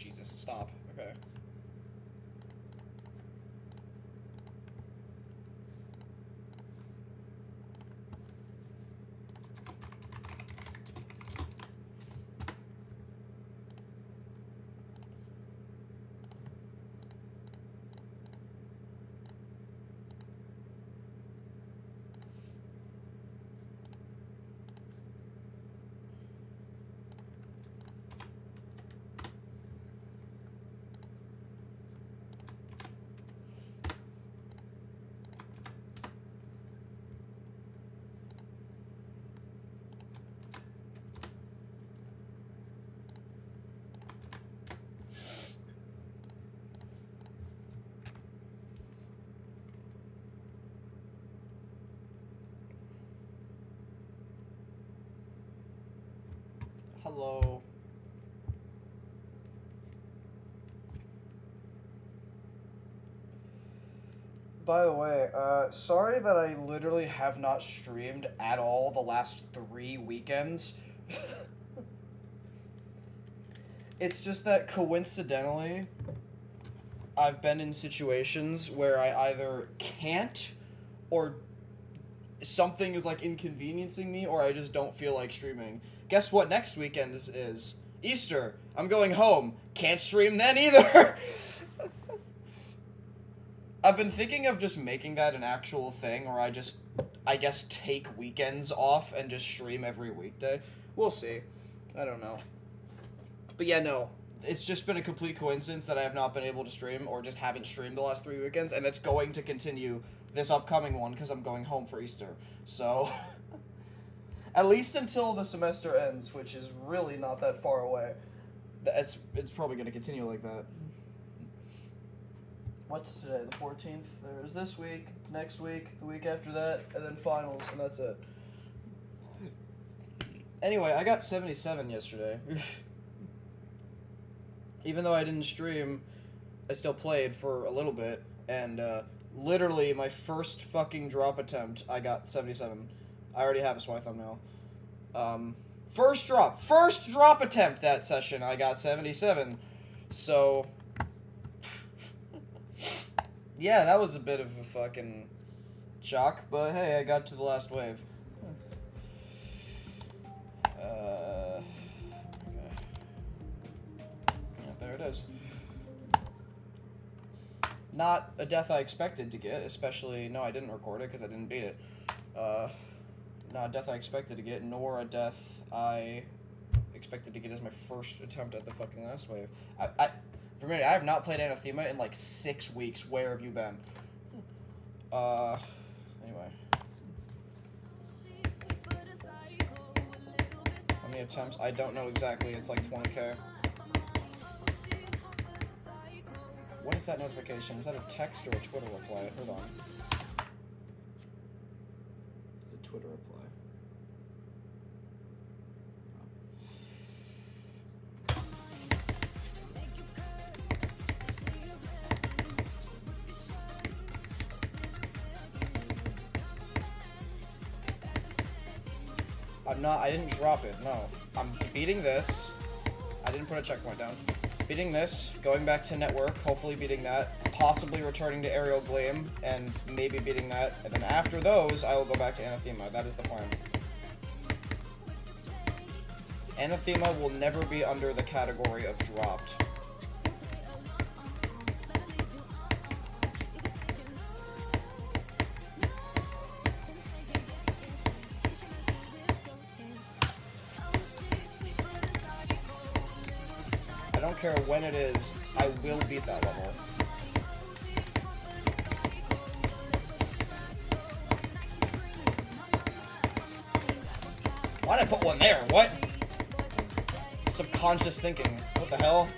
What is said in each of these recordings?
Jesus, stop. Okay. Hello. By the way, sorry that I literally have not streamed at all the last 3 weekends. It's just that coincidentally, I've been in situations where I either can't, or something is like inconveniencing me, or I just don't feel like streaming. Guess what next weekend is? Easter. I'm going home. Can't stream then either. I've been thinking of just making that an actual thing, or I guess, take weekends off and just stream every weekday. We'll see. I don't know. But yeah, no. It's just been a complete coincidence that I have not been able to stream, or just haven't streamed the last 3 weekends, and that's going to continue this upcoming one, because I'm going home for Easter. So, at least until the semester ends, which is really not that far away. It's probably going to continue like that. What's today, the 14th? There's this week, next week, the week after that, and then finals, and that's it. Anyway, I got 77 yesterday. Even though I didn't stream, I still played for a little bit, and literally my first fucking drop attempt, I got 77. I already have a SWI thumbnail. First drop attempt that session, I got 77. So, yeah, that was a bit of a fucking shock, but hey, I got to the last wave. Okay. Yeah, there it is. Not a death I expected to get, especially, no, I didn't record it because I didn't beat it. Not a death I expected to get, nor a death I expected to get as my first attempt at the fucking last wave. For a minute, I have not played Anathema in like 6 weeks. Where have you been? Anyway. How many attempts? I don't know exactly. It's like 20k. What is that notification? Is that a text or a Twitter reply? Hold on. It's a Twitter reply. I didn't drop it, no. I'm beating this. I didn't put a checkpoint down. Beating this, going back to network, hopefully beating that, possibly returning to Aerial Gleam, and maybe beating that, and then after those, I will go back to Anathema. That is the plan. Anathema will never be under the category of dropped. I don't care when it is, I will beat that level. Why did I put one there? What? Subconscious thinking. What the hell?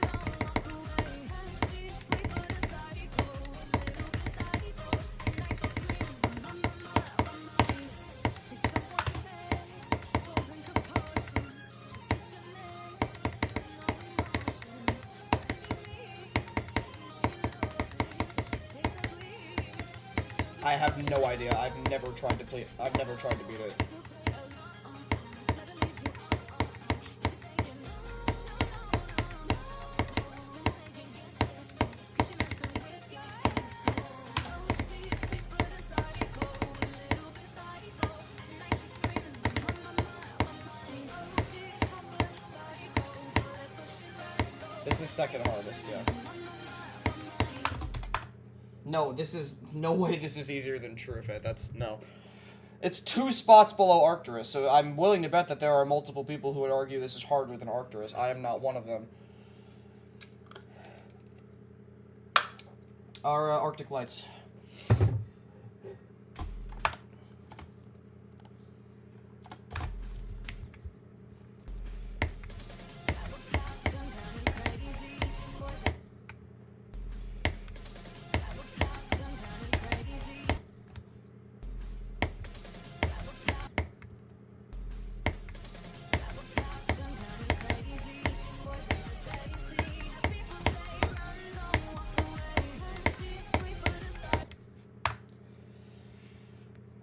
I have no idea. I've never tried to beat it. This is second hardest, yeah. No, this is... No way this is easier than True-Fit. That's... No. It's 2 spots below Arcturus, so I'm willing to bet that there are multiple people who would argue this is harder than Arcturus. I am not one of them. Our Arctic Lights.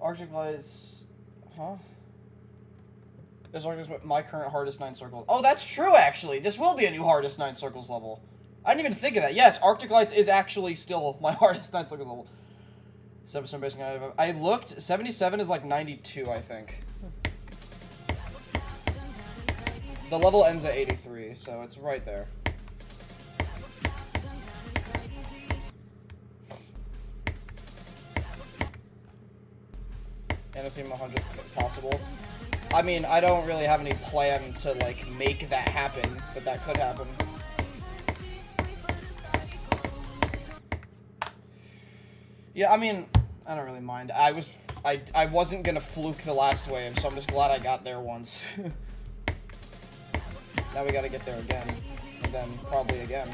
Arctic Lights, huh? Is Arctic my current hardest 9 circles? Oh, that's true, actually. This will be a new hardest 9 circles level. I didn't even think of that. Yes, Arctic Lights is actually still my hardest 9 circles level. 7 basic. I looked. 77 is like 92, I think. The level ends at 83, so it's right there. Anything 100 possible. I mean, I don't really have any plan to, like, make that happen, but that could happen. Yeah, I mean, I don't really mind. I wasn't gonna fluke the last wave, so I'm just glad I got there once. Now we gotta get there again, and then probably again.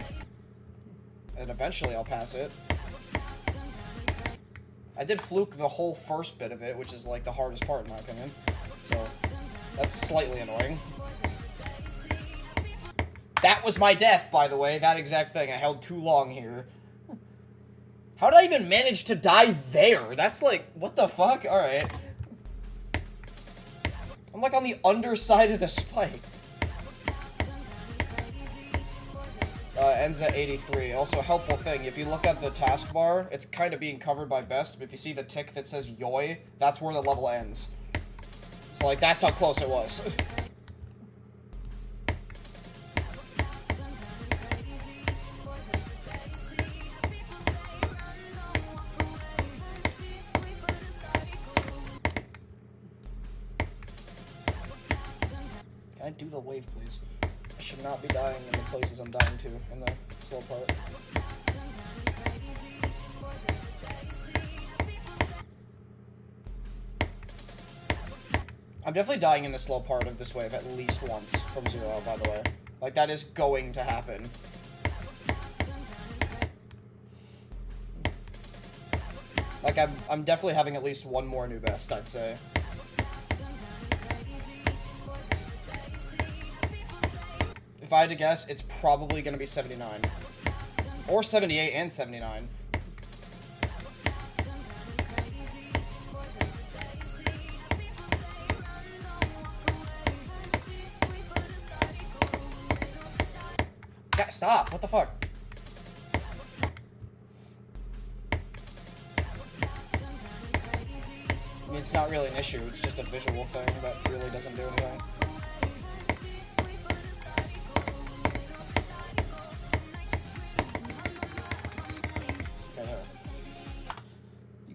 And eventually I'll pass it. I did fluke the whole first bit of it, which is, like, the hardest part, in my opinion. So, that's slightly annoying. That was my death, by the way. That exact thing. I held too long here. How did I even manage to die there? That's, like, what the fuck? Alright. I'm, like, on the underside of the spike. Ends at 83. Also, helpful thing, if you look at the taskbar, it's kind of being covered by best, but if you see the tick that says Yoi, that's where the level ends. So, like, that's how close it was. Can I do the wave, please? I should not be dying in the places I'm dying to, in the slow part. I'm definitely dying in the slow part of this wave at least once from 0, by the way. Like, that is going to happen. Like, I'm definitely having at least one more new best, I'd say. If I had to guess, it's probably going to be 79. Or 78 and 79. God, stop. What the fuck? I mean, it's not really an issue. It's just a visual thing that really doesn't do anything.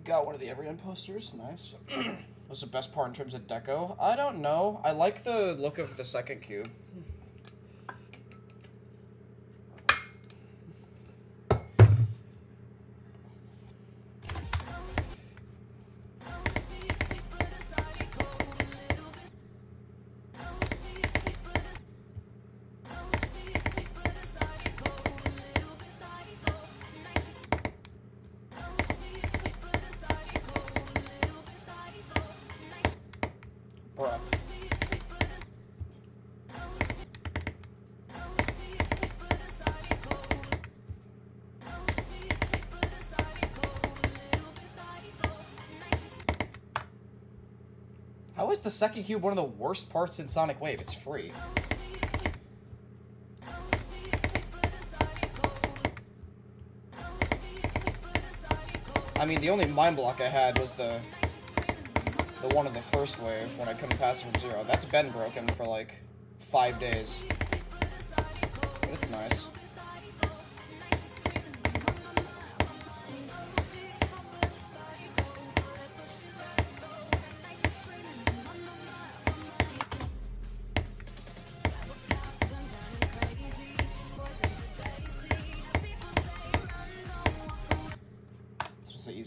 Got one of the Every End posters. Nice. What's the best part in terms of deco? I don't know. I like the look of the second cube. How is the second cube one of the worst parts in Sonic Wave? It's free. I mean, the only mind block I had was the one in the first wave when I couldn't pass it from 0. That's been broken for like 5 days. But it's nice.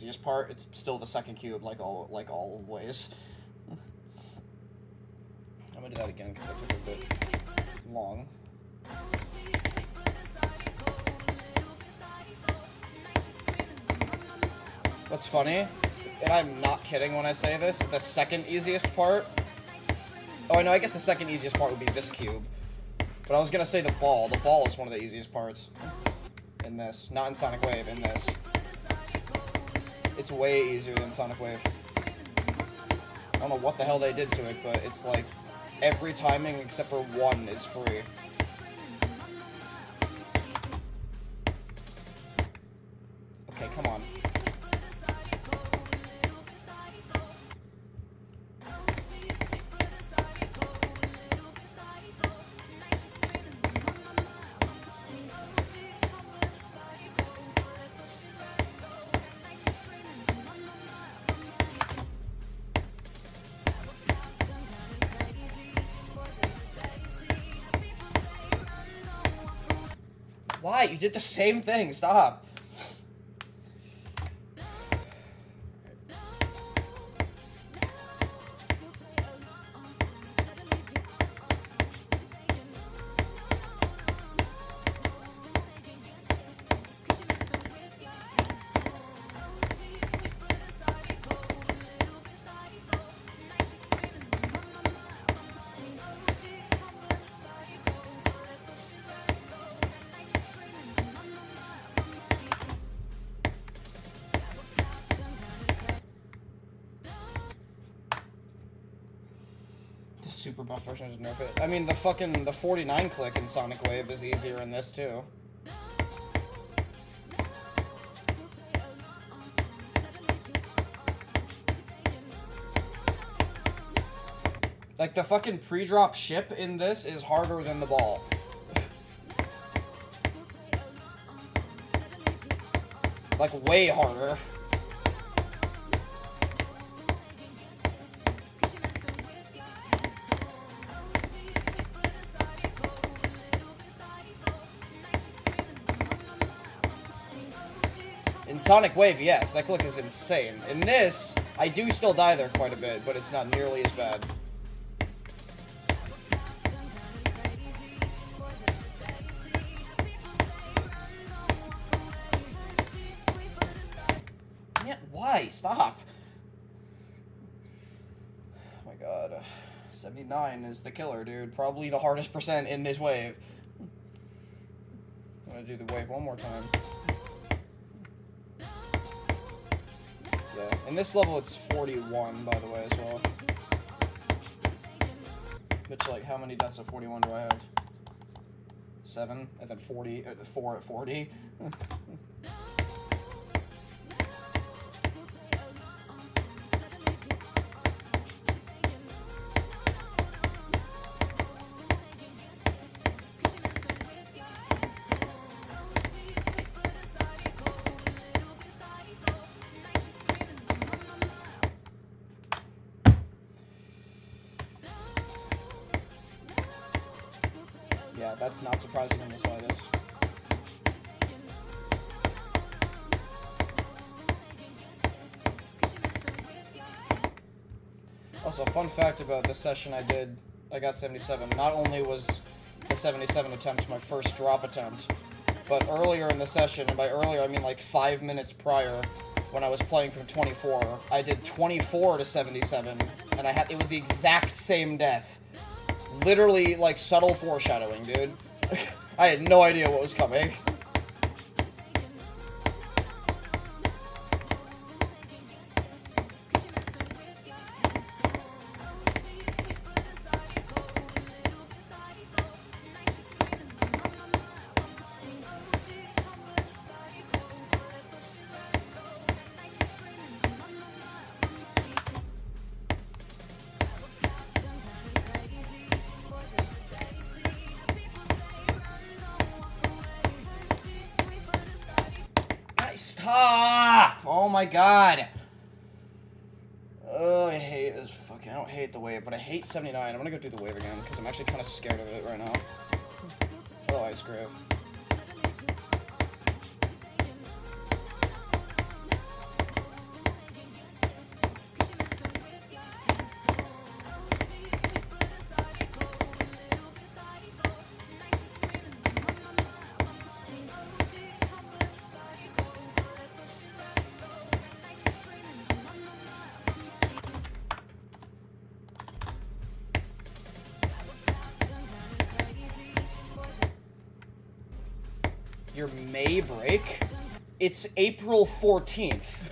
easiest part, it's still the second cube, like always. I'm gonna do that again because I took a bit long. What's funny, and I'm not kidding when I say this, the second easiest part... Oh, no, I guess the second easiest part would be this cube. But I was gonna say the ball. The ball is one of the easiest parts. In this. Not in Sonic Wave, in this. It's way easier than Sonic Wave. I don't know what the hell they did to it, but it's like... Every timing except for one is free. Okay, come on. Why? You did the same thing. Stop. Super buff version to nerf it. I mean, the 49 click in Sonic Wave is easier in this too. Like, the fucking pre-drop ship in this is harder than the ball. Like, way harder. In Sonic Wave, yes, that click is insane. In this, I do still die there quite a bit, but it's not nearly as bad. Yeah, why? Stop! Oh my god. 79 is the killer, dude. Probably the hardest percent in this wave. I'm gonna do the wave one more time. Yeah, in this level it's 41, by the way, as well. Which, like, how many deaths of 41 do I have? 7, and then 40, 4 at 40. Yeah, that's not surprising in the slightest. Also, fun fact about this session I got 77. Not only was the 77 attempt my first drop attempt, but earlier in the session, and by earlier I mean like 5 minutes prior, when I was playing from 24, I did 24 to 77, and it was the exact same death. Literally, like, subtle foreshadowing, dude. I had no idea what was coming. Stop! Oh my god! Oh, I hate this fucking... I don't hate the wave, but I hate 79. I'm gonna go do the wave again, because I'm actually kind of scared of it right now. Oh, ice grave. Your May break? It's April 14th.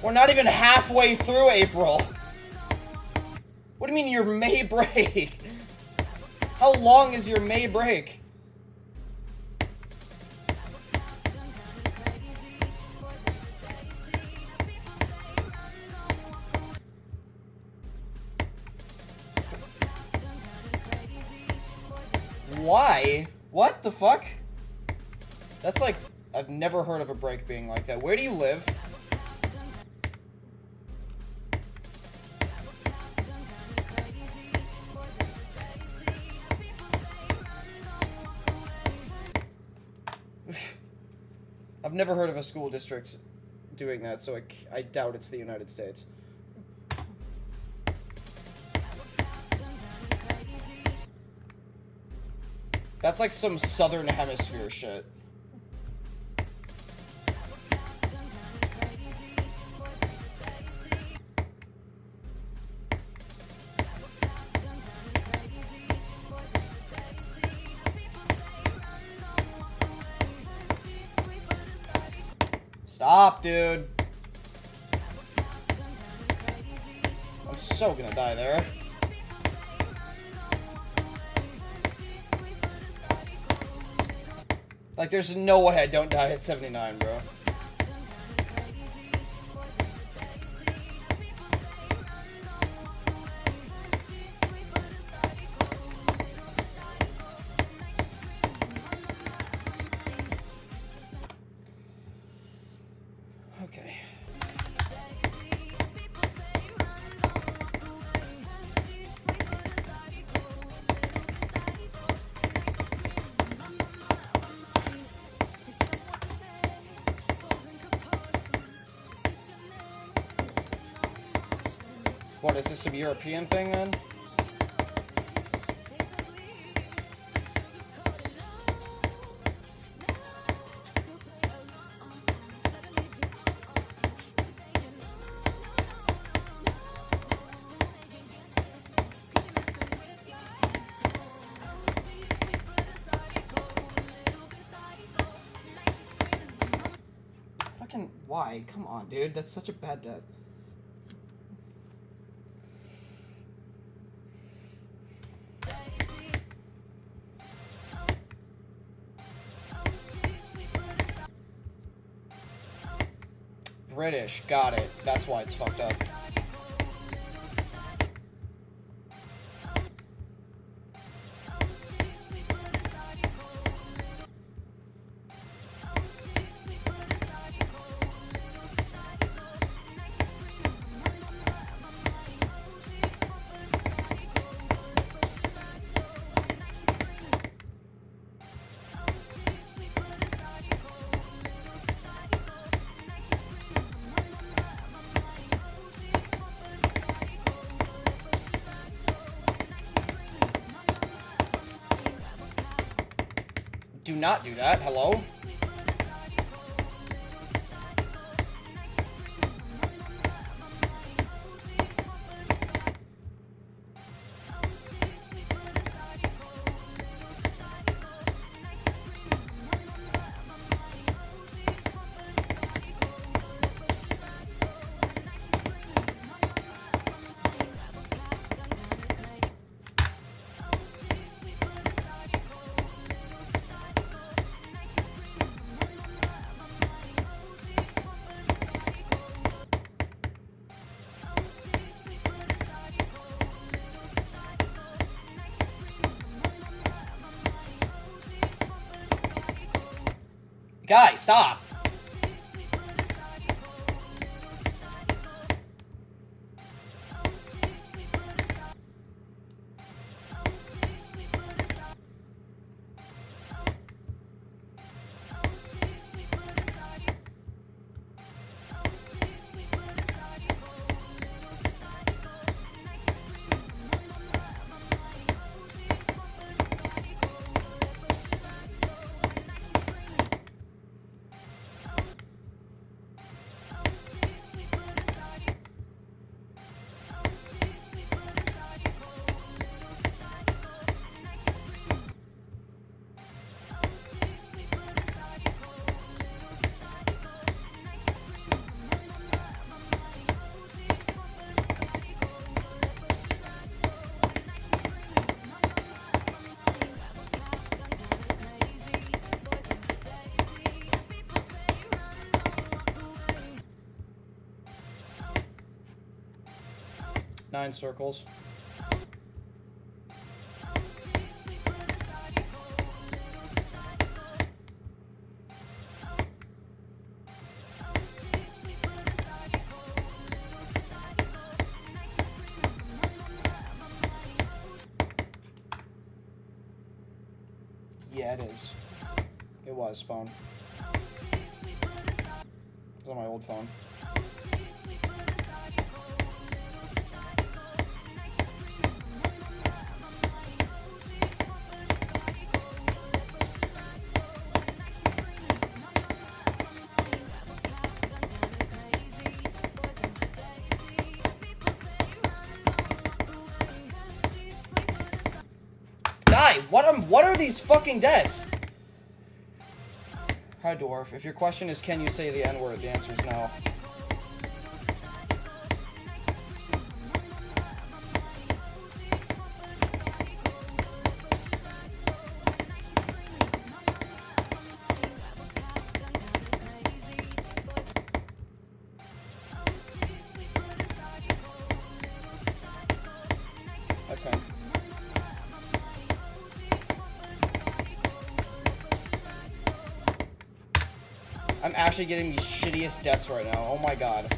We're not even halfway through April. What do you mean your May break? How long is your May break? Why? What the fuck? That's like, I've never heard of a break being like that. Where do you live? I've never heard of a school district doing that, so I doubt it's the United States. That's like some Southern Hemisphere shit. Stop, dude. I'm so gonna die there. Like, there's no way I don't die at 79, bro. Okay. What, is this some European thing, then? Fucking, why? Come on, dude. That's such a bad death. British, got it. That's why it's fucked up. Do not do that. Hello? Guys, stop! 9 circles. Yeah, it is. It was phone. It was on my old phone. Die! What are these fucking deaths? Hi, Dwarf. If your question is, can you say the N-word, the answer is no. Okay. I'm actually getting the shittiest deaths right now. Oh my god.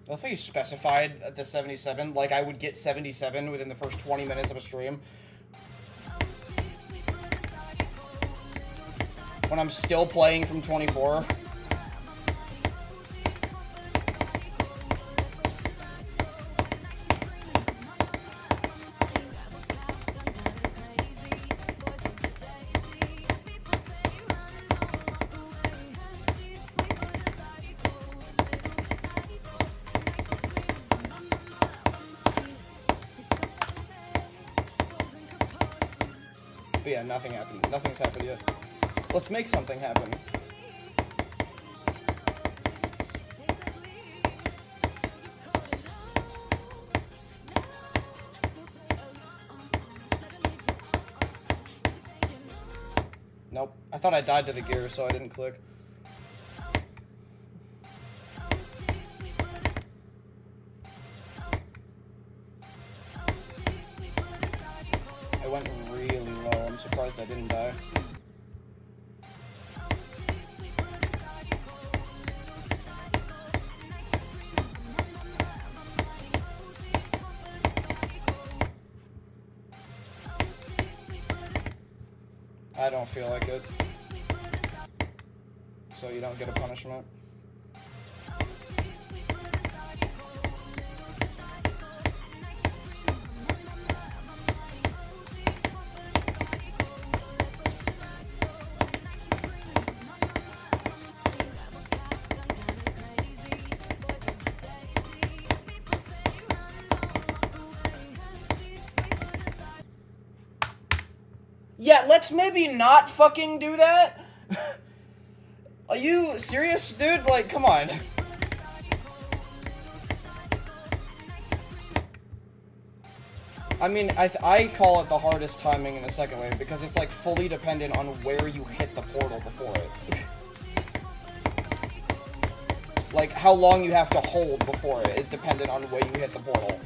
I love how you specified at the 77, like I would get 77 within the first 20 minutes of a stream. When I'm still playing from 24. But yeah, nothing happened. Nothing's happened yet. Let's make something happen. Nope. I thought I died to the gear, so I didn't click. I went really low. I'm surprised I didn't die. I don't feel like it. So you don't get a punishment. Yeah, let's maybe not fucking do that. Are you serious, dude? Like, come on. I mean, I call it the hardest timing in the second wave because it's like fully dependent on where you hit the portal before it. Like, how long you have to hold before it is dependent on where you hit the portal.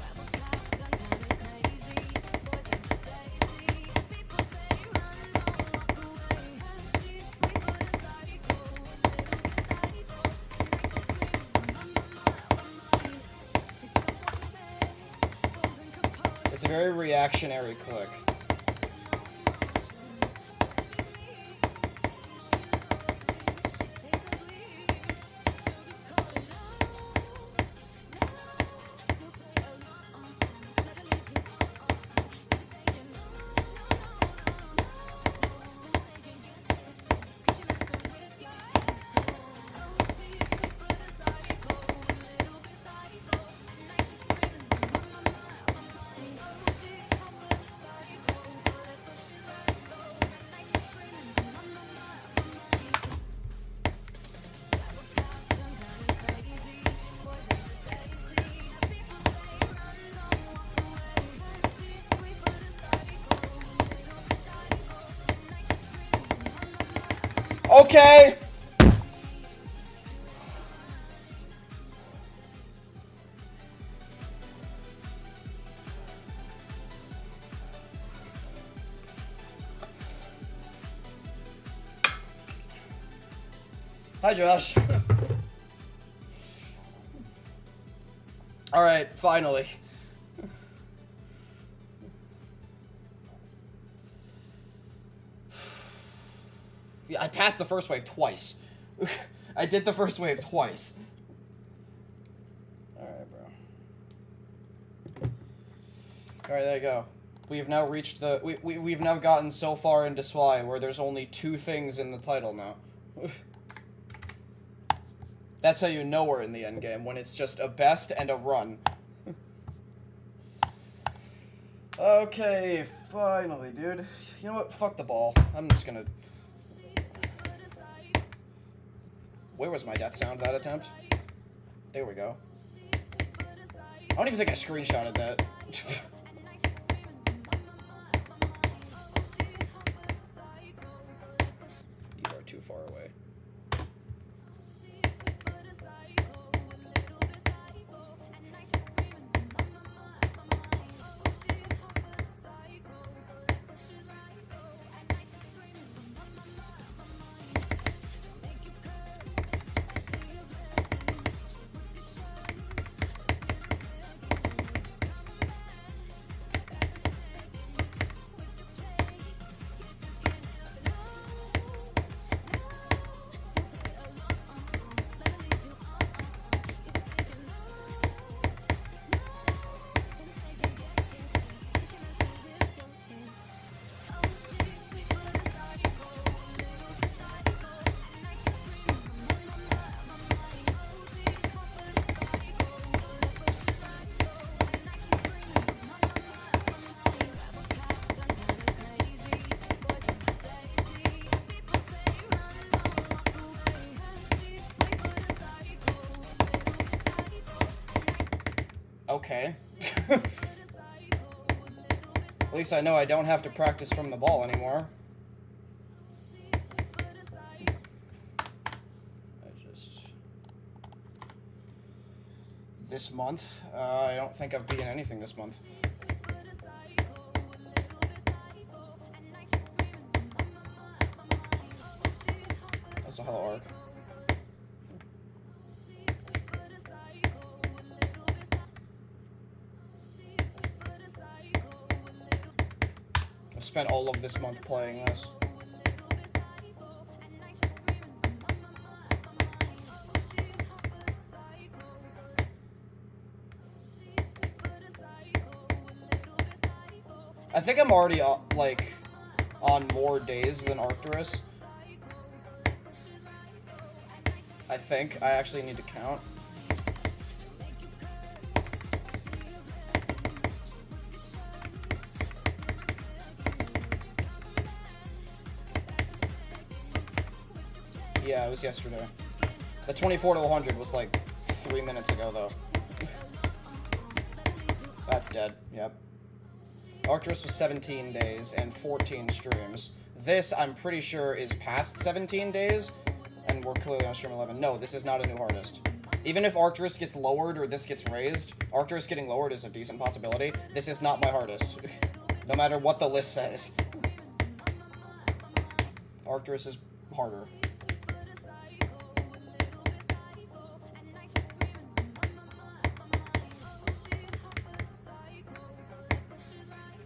It's a very reactionary click. Okay! Hi, Josh. Alright, finally. Yeah, I passed the first wave twice. I did the first wave twice. Alright, bro. Alright, there you go. We have now reached the... We've now gotten so far into SWI where there's only 2 things in the title now. That's how you know we're in the end game, when it's just a best and a run. Okay, finally, dude. You know what? Fuck the ball. I'm just gonna... Where was my death sound, that attempt? There we go. I don't even think I screenshotted that. You are too far away. Okay. At least I know I don't have to practice from the ball anymore. This month? I don't think I've beaten anything this month. That's a hello arc. I've spent all of this month playing this. I think I'm already, like, on more days than Arcturus. I think. I actually need to count. Yeah, it was yesterday. The 24 to 100 was like 3 minutes ago, though. That's dead. Yep. Arcturus was 17 days and 14 streams. This, I'm pretty sure, is past 17 days, and we're clearly on stream 11. No, this is not a new hardest. Even if Arcturus gets lowered or this gets raised, Arcturus getting lowered is a decent possibility. This is not my hardest. No matter what the list says. Arcturus is harder.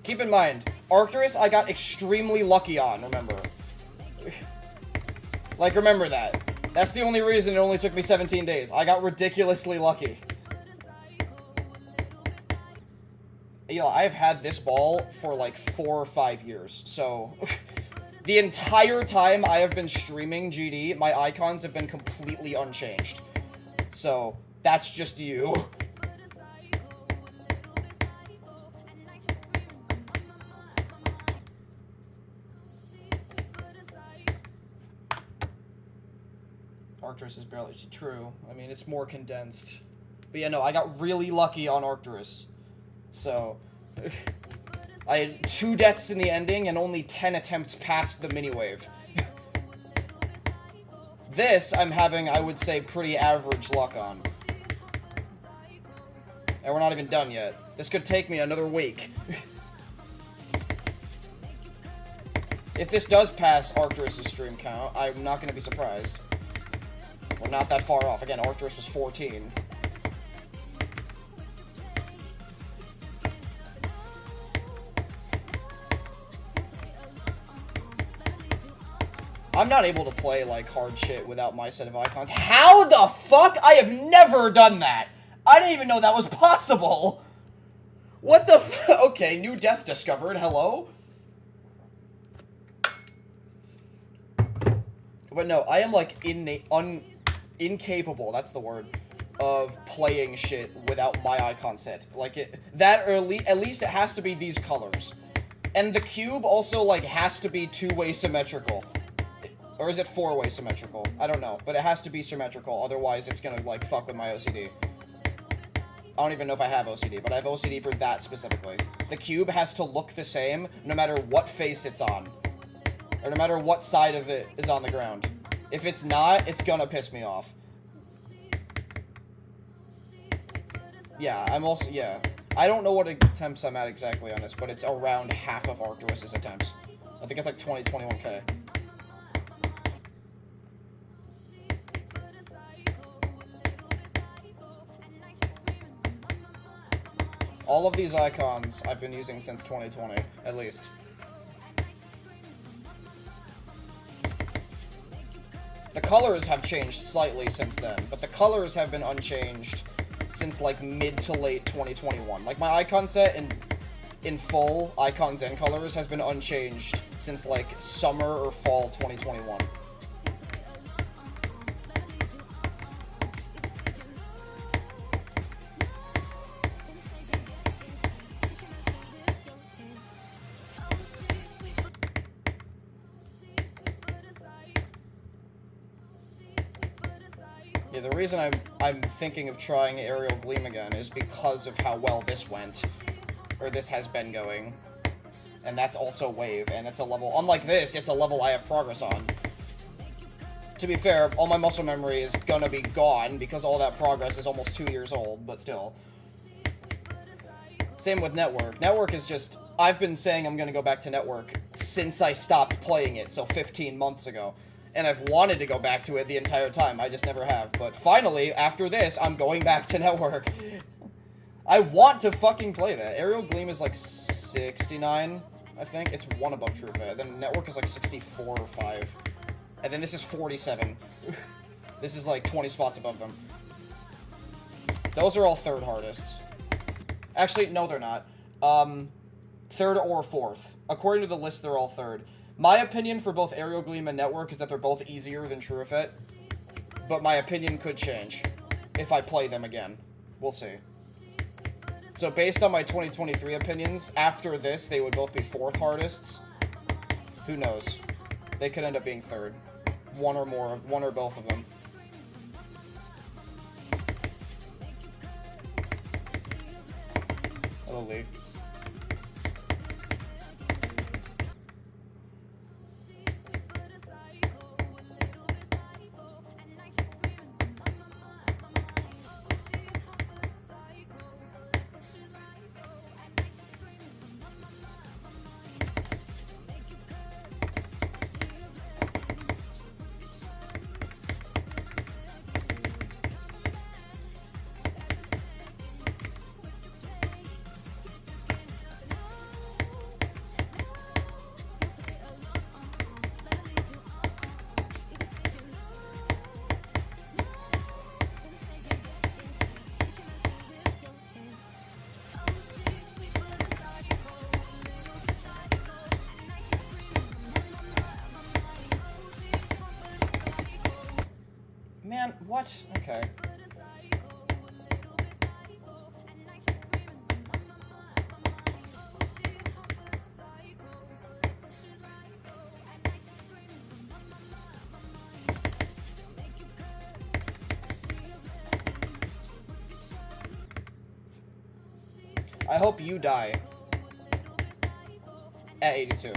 Keep in mind, Arcturus I got extremely lucky on, remember. Like, remember that. That's the only reason it only took me 17 days. I got ridiculously lucky. Yeah, I've had this ball for like 4 or 5 years, so... The entire time I have been streaming GD, my icons have been completely unchanged. So, that's just you. Arcturus is barely true. I mean, it's more condensed. But yeah, no, I got really lucky on Arcturus. So, I had 2 deaths in the ending and only 10 attempts past the mini-wave. This, I'm having, I would say, pretty average luck on. And we're not even done yet. This could take me another week. If this does pass Arcturus' stream count, I'm not going to be surprised. We're not that far off. Again, Arcturus was 14. I'm not able to play, like, hard shit without my set of icons. How the fuck? I have never done that! I didn't even know that was possible! What the f- Okay, new death discovered. Hello? But no, I am, like, incapable, that's the word, of playing shit without my icon set. Like, or at least it has to be these colors. And the cube also, like, has to be two-way symmetrical. Or is it four-way symmetrical? I don't know, but it has to be symmetrical, otherwise it's gonna, like, fuck with my OCD. I don't even know if I have OCD, but I have OCD for that specifically. The cube has to look the same no matter what face it's on. Or no matter what side of it is on the ground. If it's not, it's gonna piss me off. Yeah, yeah. I don't know what attempts I'm at exactly on this, but it's around half of Arcturus' attempts. I think it's like 21k. All of these icons I've been using since 2020, at least. The colors have changed slightly since then, but the colors have been unchanged since, like, mid to late 2021. Like, my icon set in full, icons and colors, has been unchanged since, like, summer or fall 2021. Yeah, the reason I'm thinking of trying Aerial Gleam again is because of how well this went. Or this has been going. And that's also Wave, and it's a level, unlike this, it's a level I have progress on. To be fair, all my muscle memory is gonna be gone, because all that progress is almost 2 years old, but still. Same with Network. Network is just, I've been saying I'm gonna go back to Network since I stopped playing it, so 15 months ago. And I've wanted to go back to it the entire time, I just never have. But finally, after this, I'm going back to Network. I want to fucking play that. Aerial Gleam is like 69, I think. It's one above Truefit. Then Network is like 64 or 5. And then this is 47. This is like 20 spots above them. Those are all third hardest. Actually, no they're not. Third or fourth. According to the list, they're all third. My opinion for both Aerial Gleam and Network is that they're both easier than Truefit. But my opinion could change if I play them again. We'll see. So based on my 2023 opinions, after this, they would both be fourth hardest. Who knows? They could end up being third. One or both of them. Hello, Lee. Man, what? Okay. I hope you die at 82.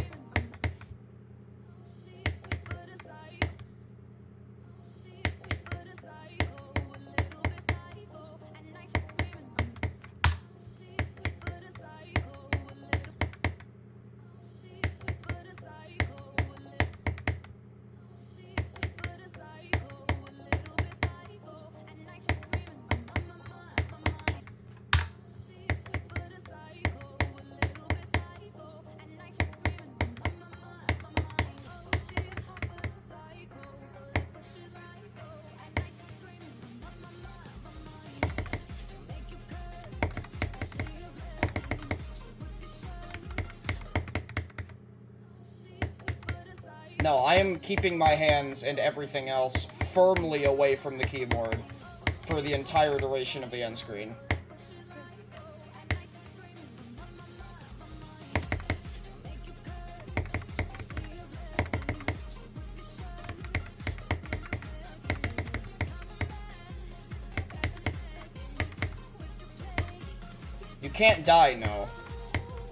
No, I am keeping my hands and everything else firmly away from the keyboard for the entire duration of the end screen. You can't die, no.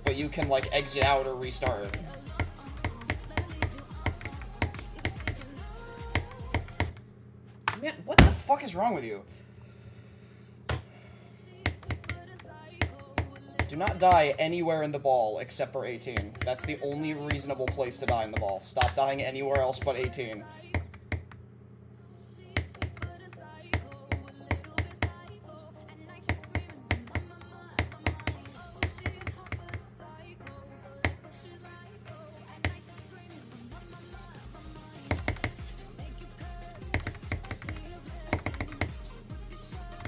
But you can, like, exit out or restart. Man, what the fuck is wrong with you? Do not die anywhere in the ball except for 18. That's the only reasonable place to die in the ball. Stop dying anywhere else but 18.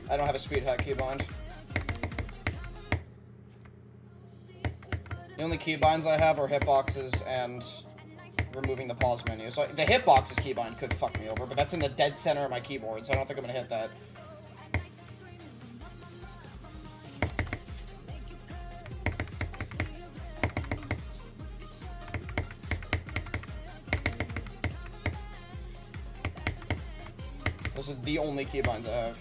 I don't have a speed hack keybind. The only keybinds I have are hitboxes and removing the pause menu. So the hitboxes keybind could fuck me over, but that's in the dead center of my keyboard, so I don't think I'm gonna hit that. Those are the only keybinds I have.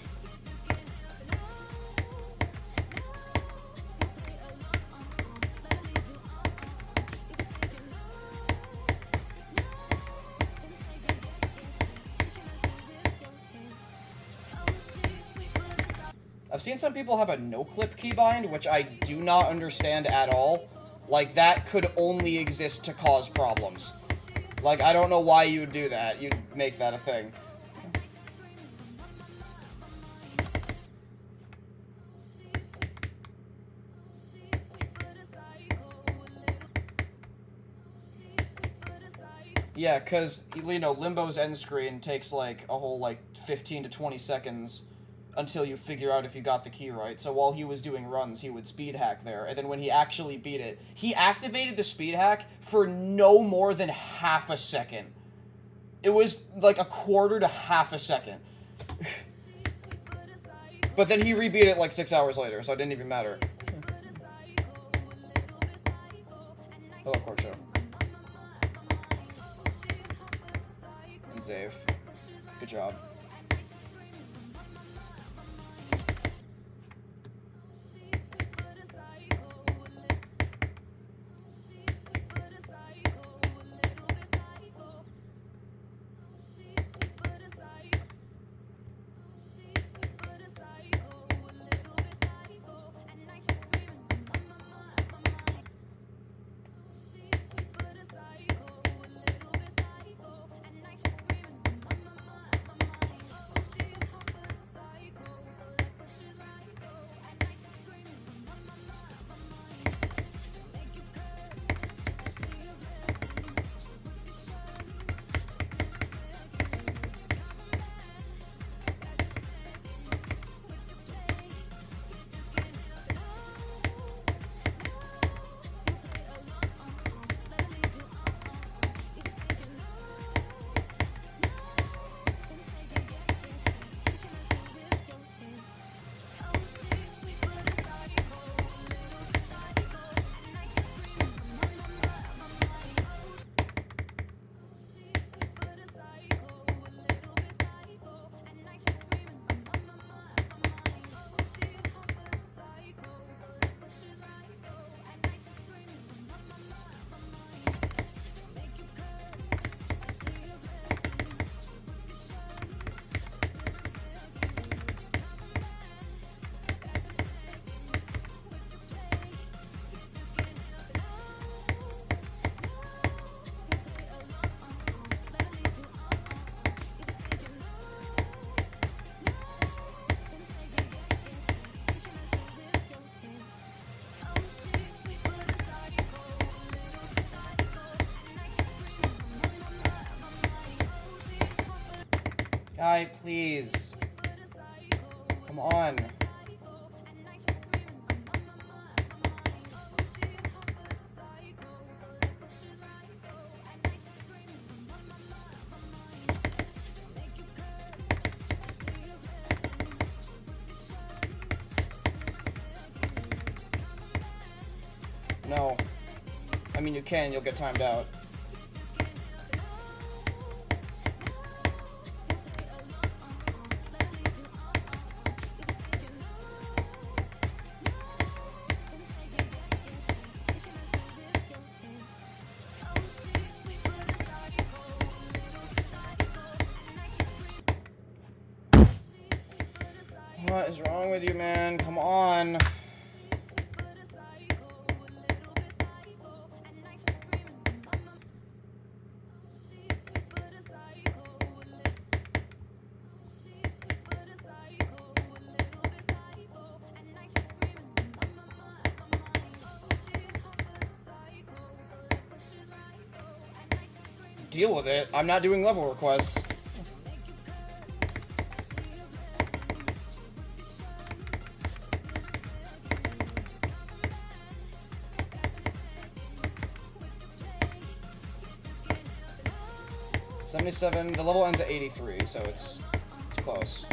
I've seen some people have a no-clip keybind, which I do not understand at all. Like, that could only exist to cause problems. Like, I don't know why you would do that. You'd make that a thing. Yeah, because, you know, Limbo's end screen takes, like, a whole, like, 15 to 20 seconds until you figure out if you got the key right. So while he was doing runs, he would speed hack there. And then when he actually beat it, he activated the speed hack for no more than half a second. It was like a quarter to half a second. But then he rebeat it like 6 hours later, so it didn't even matter. Hello, Court Show. And Zave. Good job. Guy, please. Come on. No. I mean, you can, you'll get timed out. What is wrong with you, man? Come on. Deal with it. I'm not doing level requests. $77. The level ends at 83, so it's close.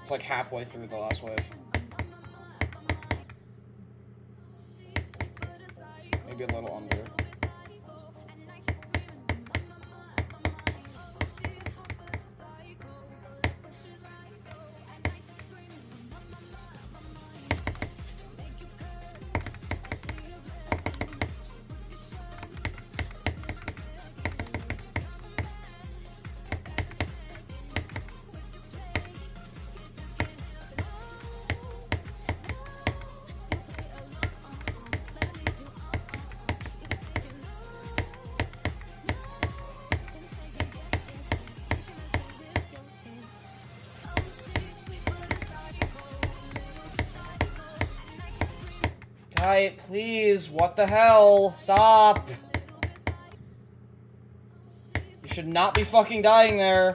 It's like halfway through the last wave. Maybe a little under. Guy, please, what the hell? Stop! You should not be fucking dying there.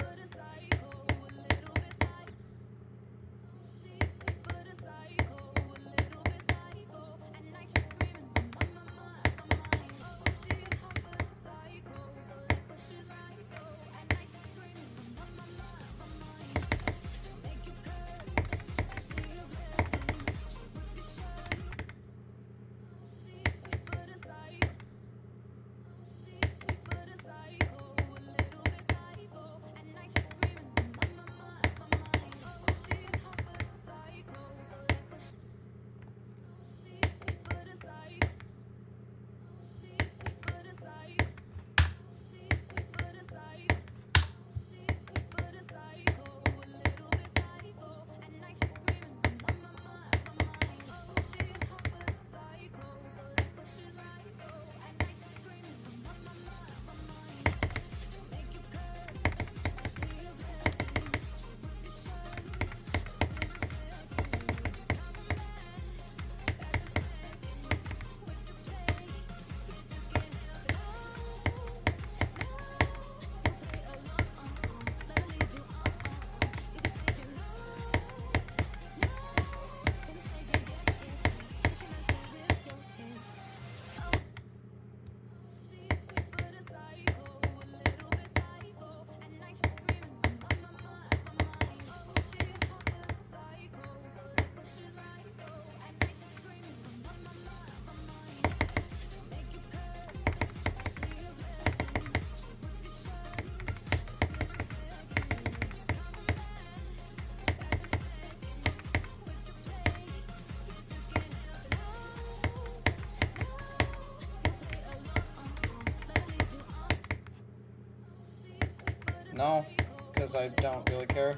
No, because I don't really care.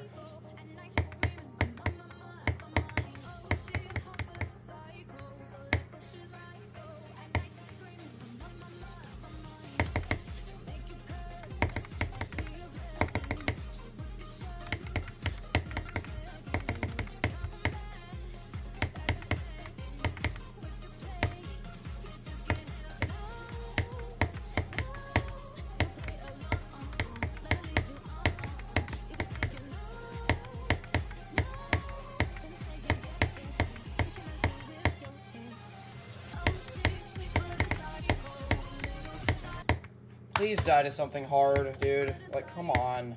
Please die to something hard, dude. Like, come on.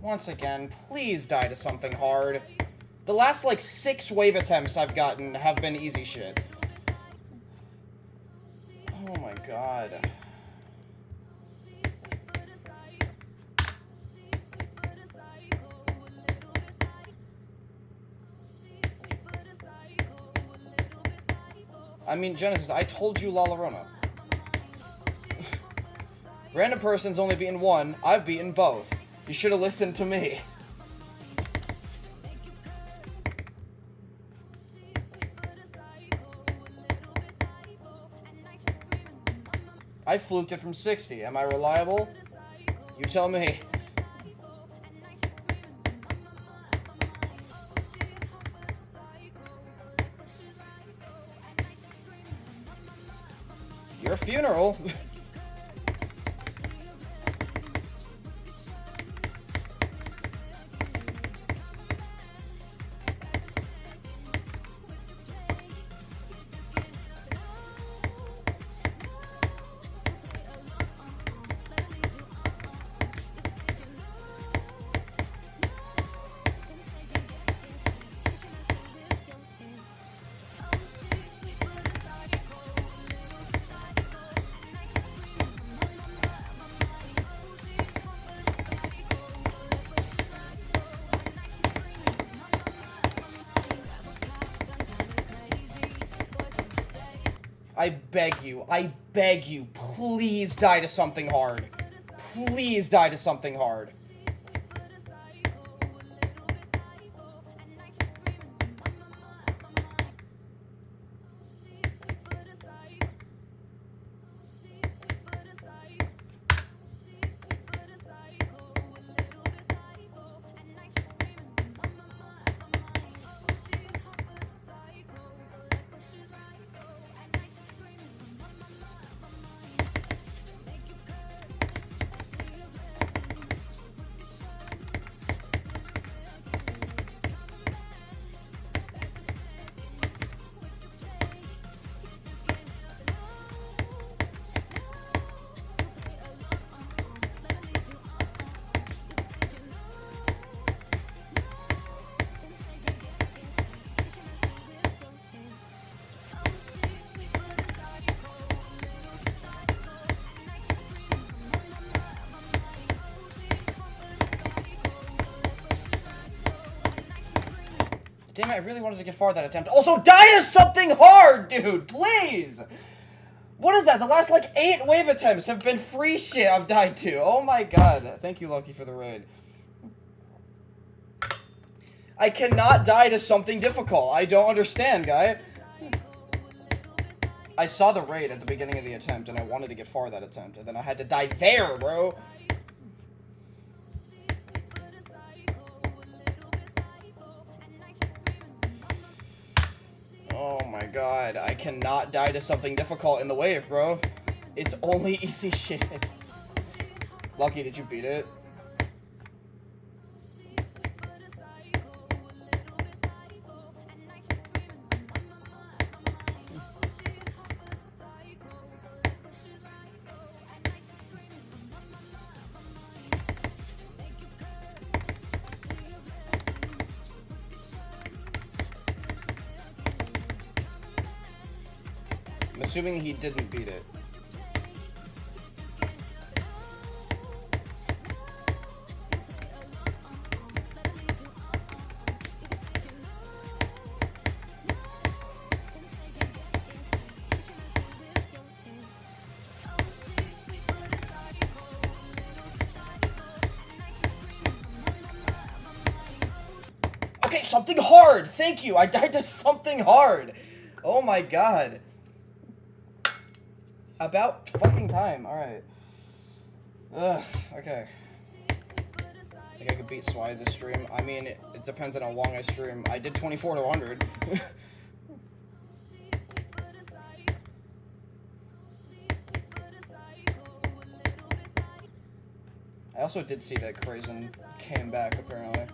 Once again, please die to something hard. The last, like, 6 wave attempts I've gotten have been easy shit. Oh my god. I mean, Genesis, I told you La Llorona. Random person's only beaten one. I've beaten both. You should have listened to me. I fluked it from 60. Am I reliable? You tell me. Your funeral. I beg you, please die to something hard. Please die to something hard. Damn it, I really wanted to get far that attempt. Also, die to something hard, dude! Please! What is that? The last, like, 8 wave attempts have been free shit I've died to. Oh my god. Thank you, Lucky, for the raid. I cannot die to something difficult. I don't understand, guy. I saw the raid at the beginning of the attempt, and I wanted to get far that attempt, and then I had to die there, bro. Oh my god, I cannot die to something difficult in the wave, bro. It's only easy shit. Lucky, did you beat it? I'm assuming he didn't beat it. Okay, something hard! Thank you! I died to something hard! Oh my god. About fucking time, alright. Ugh, okay. I think I could beat Swy this stream. I mean, it depends on how long I stream. I did 24 to 100. I also did see that Crazen came back, apparently.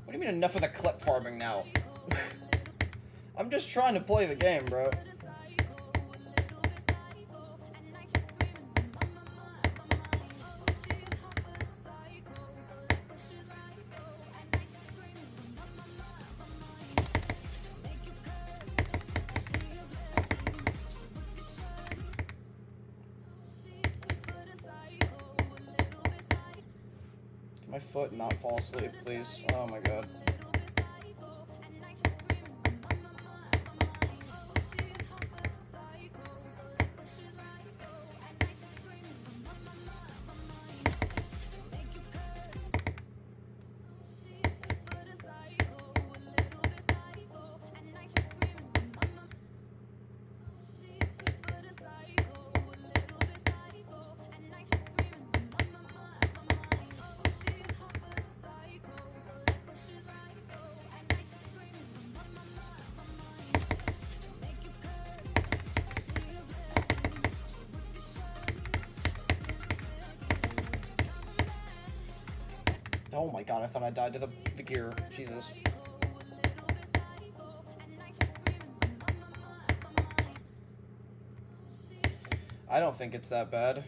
What do you mean enough of the clip farming now? I'm just trying to play the game, bro. Can my foot not fall asleep, please? Oh my god. Oh my god, I thought I died to the gear. Jesus. I don't think it's that bad.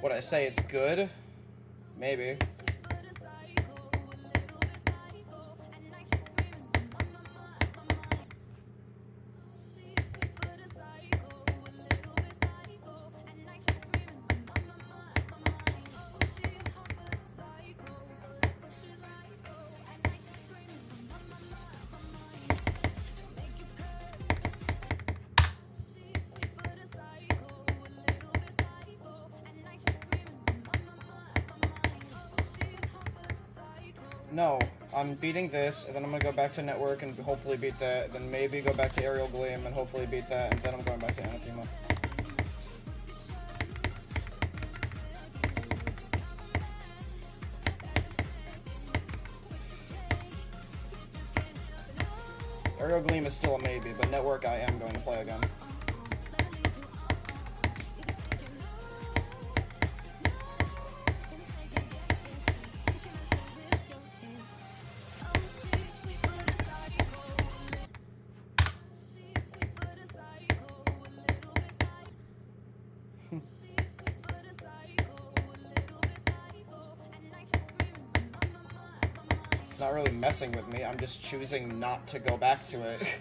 Would I say it's good? Maybe. No, I'm beating this, and then I'm gonna go back to network and hopefully beat that, then maybe go back to aerial gleam and hopefully beat that, and then I'm going back to anathema. Aerial gleam is still a maybe, but network I am going to play again. It's not really messing with me, I'm just choosing not to go back to it.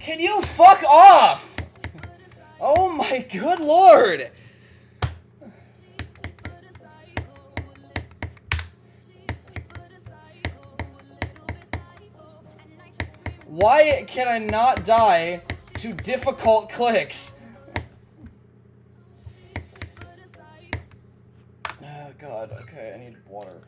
Can you fuck off? Oh my good lord! Why can I not die to difficult clicks? Oh god, okay, I need water.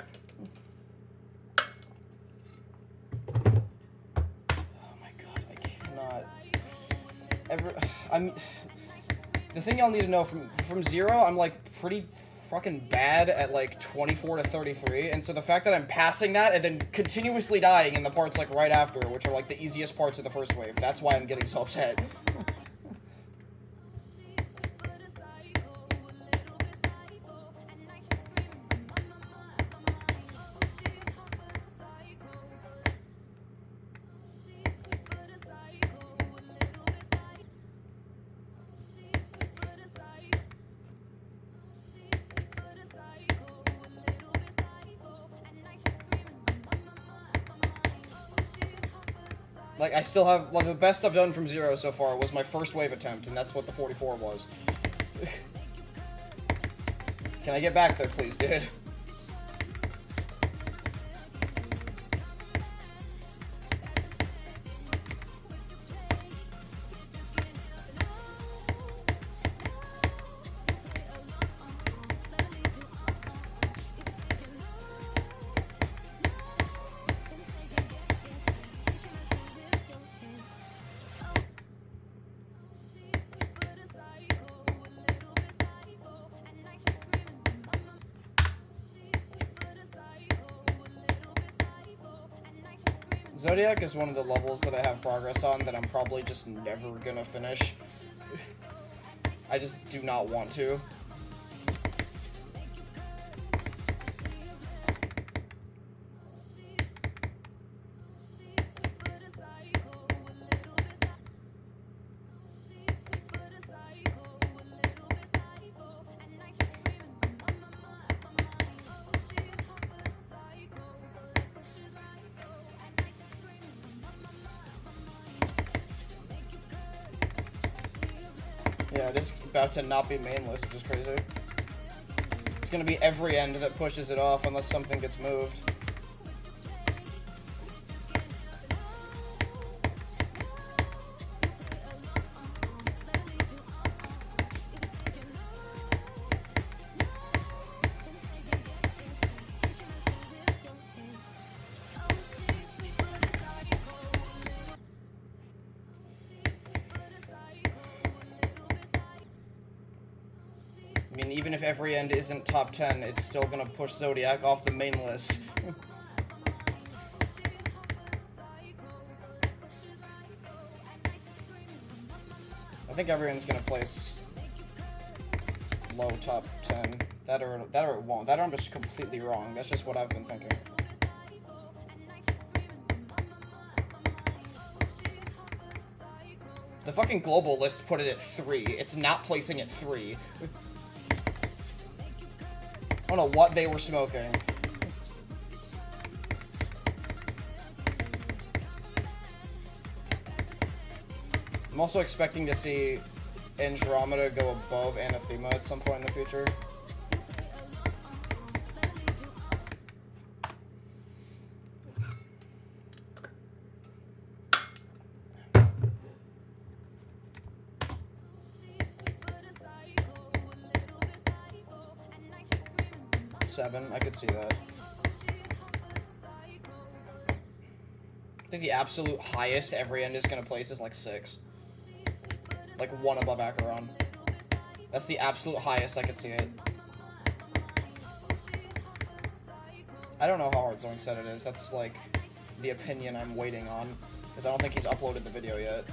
The thing y'all need to know, from 0, I'm like pretty fucking bad at like 24 to 33, and so the fact that I'm passing that and then continuously dying in the parts like right after, which are like the easiest parts of the first wave, that's why I'm getting so upset. Like, I still have, like, the best I've done from 0 so far was my first wave attempt, and that's what the 44 was. Can I get back there, please, dude? Zodiac is one of the levels that I have progress on that I'm probably just never gonna finish. I just do not want to. Yeah, it is about to not be mainless, which is crazy. It's gonna be every end that pushes it off unless something gets moved. I mean, even if every end isn't top 10, it's still gonna push Zodiac off the main list. I think every end's gonna place low top 10. That or it won't. That or I'm just completely wrong. That's just what I've been thinking. The fucking global list put it at 3. It's not placing at 3. I don't know what they were smoking. I'm also expecting to see Andromeda go above Anathema at some point in the future. I could see that. I think the absolute highest every end is going to place is like 6. Like 1 above Acheron. That's the absolute highest I could see it. I don't know how hard Zoink said it is. That's like the opinion I'm waiting on. Because I don't think he's uploaded the video yet.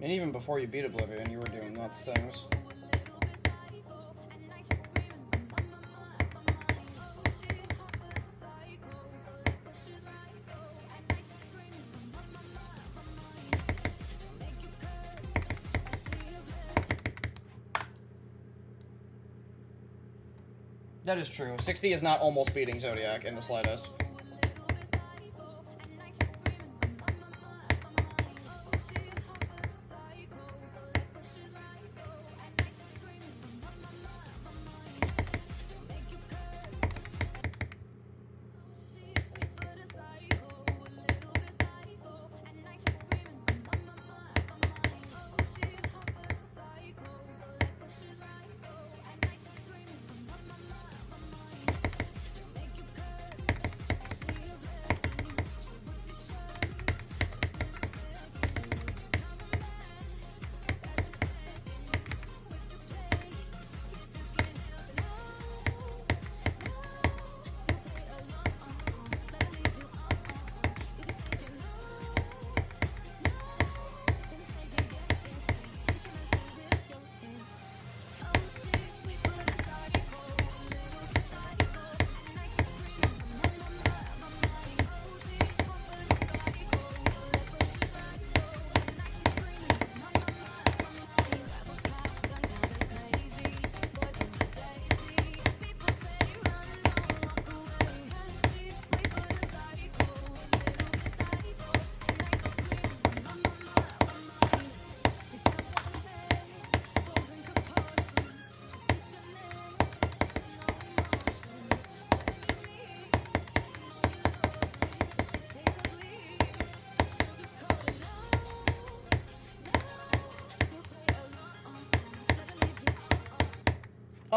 mean, even before you beat Oblivion, you were doing nuts things. That is true. 60 is not almost beating Zodiac in the slightest.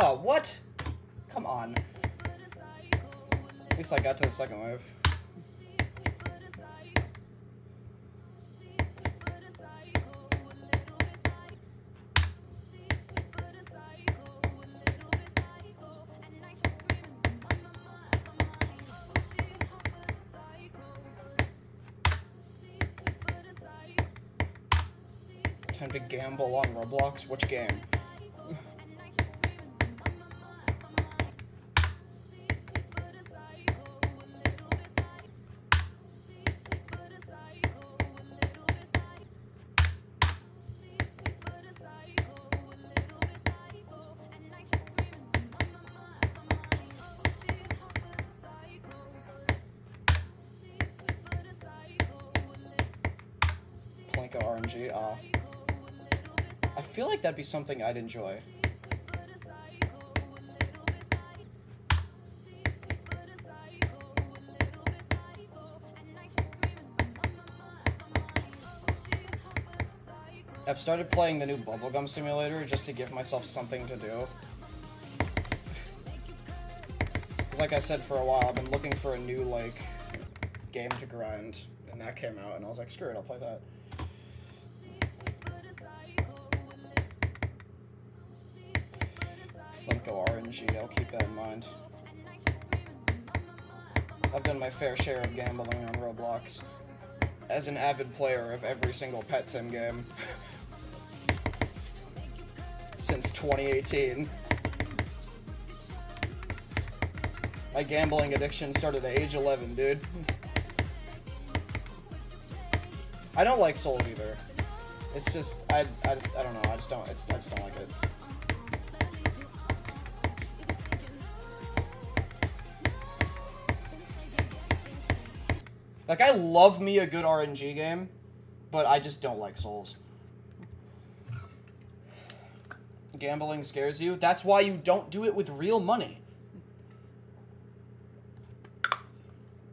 Oh, what? Come on. At least I got to the second wave. Time to gamble on Roblox? Which game? RNG, I feel like that'd be something I'd enjoy. I've started playing the new Bubblegum Simulator just to give myself something to do. Like I said, for a while, I've been looking for a new, like, game to grind, and that came out, and I was like, screw it, I'll play that. Flinko RNG, I'll keep that in mind. I've done my fair share of gambling on Roblox. As an avid player of every single pet sim game. Since 2018. My gambling addiction started at age 11, dude. I don't like Souls either. It's just, I don't know, I just don't like it. Like, I love me a good RNG game, but I just don't like Souls. Gambling scares you? That's why you don't do it with real money.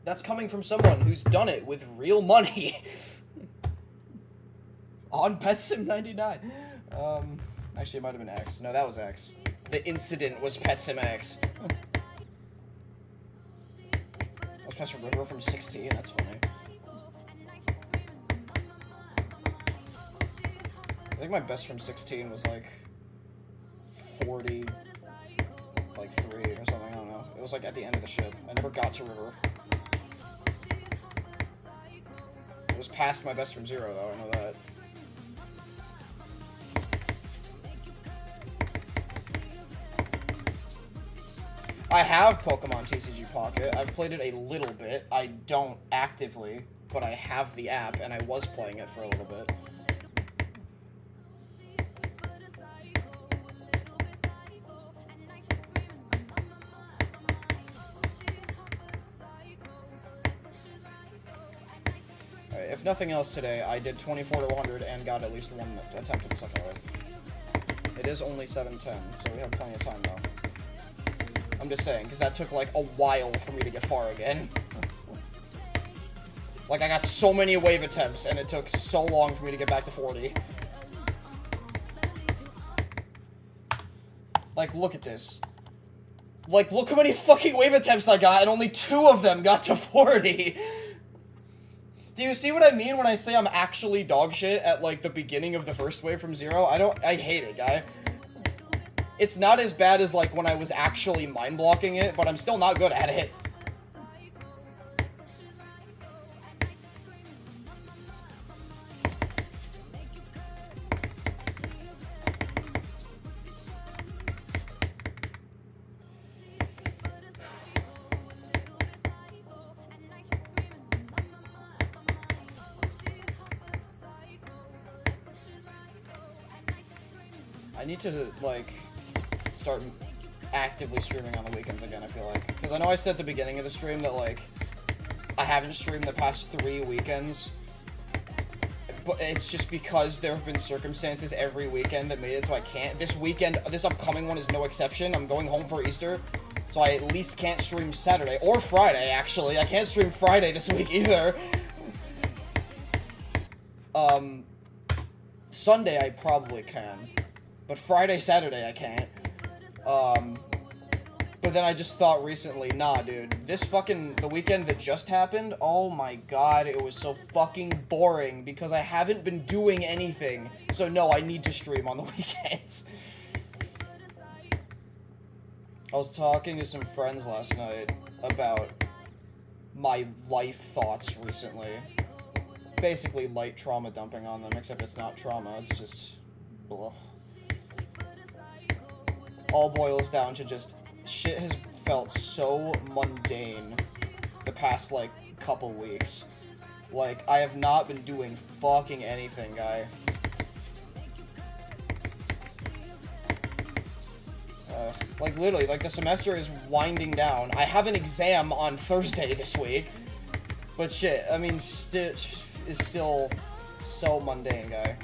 That's coming from someone who's done it with real money. On Petsim 99. Actually, it might have been X. No, that was X. The incident was Petsim X. I was past a river from 16, that's funny. I think my best from 16 was like 40, like 3 or something, I don't know. It was like at the end of the ship. I never got to river. It was past my best from 0 though, I know that. I have Pokemon TCG Pocket. I've played it a little bit. I don't actively, but I have the app, and I was playing it for a little bit. Alright, if nothing else today, I did 24 to 100 and got at least one attempt at the second wave. It is only 7:10, so we have plenty of time, though. I'm just saying, because that took, like, a while for me to get far again. Like, I got so many wave attempts, and it took so long for me to get back to 40. Like, look at this. Like, look how many fucking wave attempts I got, and only 2 of them got to 40. Do you see what I mean when I say I'm actually dog shit at, like, the beginning of the first wave from 0? I hate it, guy. It's not as bad as, like, when I was actually mind-blocking it, but I'm still not good at it. I need to, like, start actively streaming on the weekends again, I feel like. Because I know I said at the beginning of the stream that, like, I haven't streamed the past 3 weekends. But it's just because there have been circumstances every weekend that made it so I can't. This weekend, this upcoming one is no exception. I'm going home for Easter, so I at least can't stream Saturday. Or Friday, actually. I can't stream Friday this week either. Sunday I probably can. But Friday, Saturday, I can't. But then I just thought recently, nah, dude, the weekend that just happened, oh my god, it was so fucking boring because I haven't been doing anything. So no, I need to stream on the weekends. I was talking to some friends last night about my life thoughts recently. Basically light trauma dumping on them, except it's not trauma, it's just... blah. All boils down to just, shit has felt so mundane the past, like, couple weeks. Like, I have not been doing fucking anything, guy. Like, literally, like, the semester is winding down. I have an exam on Thursday this week. But shit, I mean, Stitch is still so mundane, guy.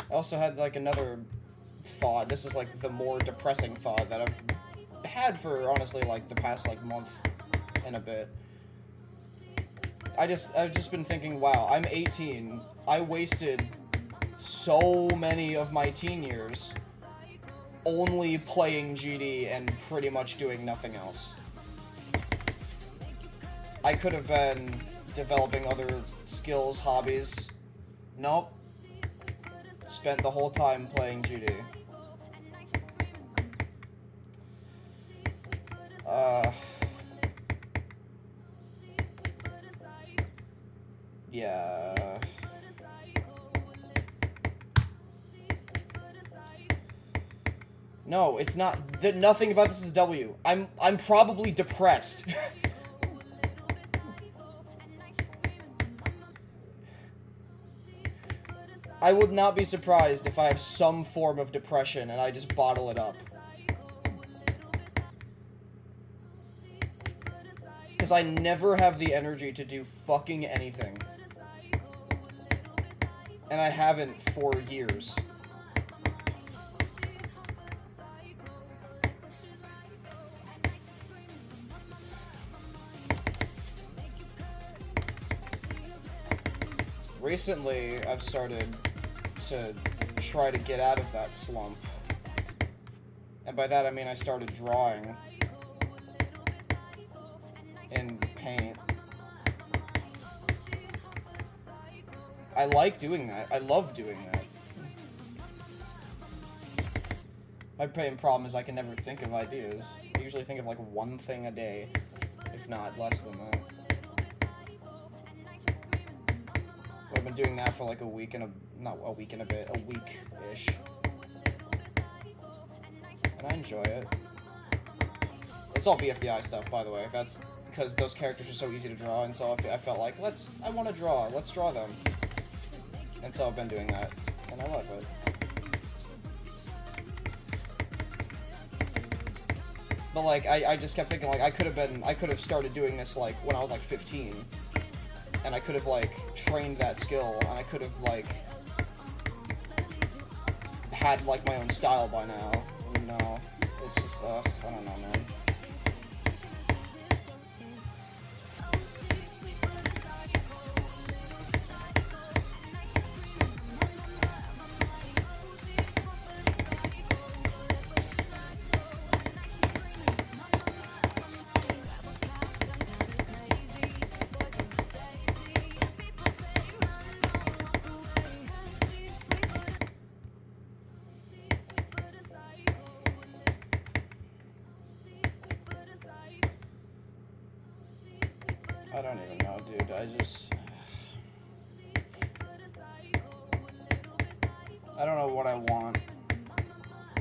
I also had, like, another thought. This is, like, the more depressing thought that I've had for, honestly, like, the past, like, month and a bit. I've just been thinking, wow, I'm 18. I wasted so many of my teen years only playing GD and pretty much doing nothing else. I could have been developing other skills, hobbies. Nope. Spent the whole time playing GD. Yeah. No, it's not. Nothing about this is W. I'm probably depressed. I would not be surprised if I have some form of depression and I just bottle it up. Because I never have the energy to do fucking anything. And I haven't for years. Recently, I've started to try to get out of that slump. And by that I mean I started drawing in paint. I like doing that. I love doing that. My main problem is I can never think of ideas. I usually think of like one thing a day, if not less than that. I've been doing that for like a week and not a week and a bit, a week-ish. And I enjoy it. It's all BFDI stuff, by the way. That's because those characters are so easy to draw, and so I felt like, I want to draw. Let's draw them. And so I've been doing that, and I love it. But like, I just kept thinking, like, I could have started doing this like when I was like 15, and I could have like trained that skill, and I could have like had like my own style by now. No, it's just I don't know, man. I don't even know, dude. I don't know what I want.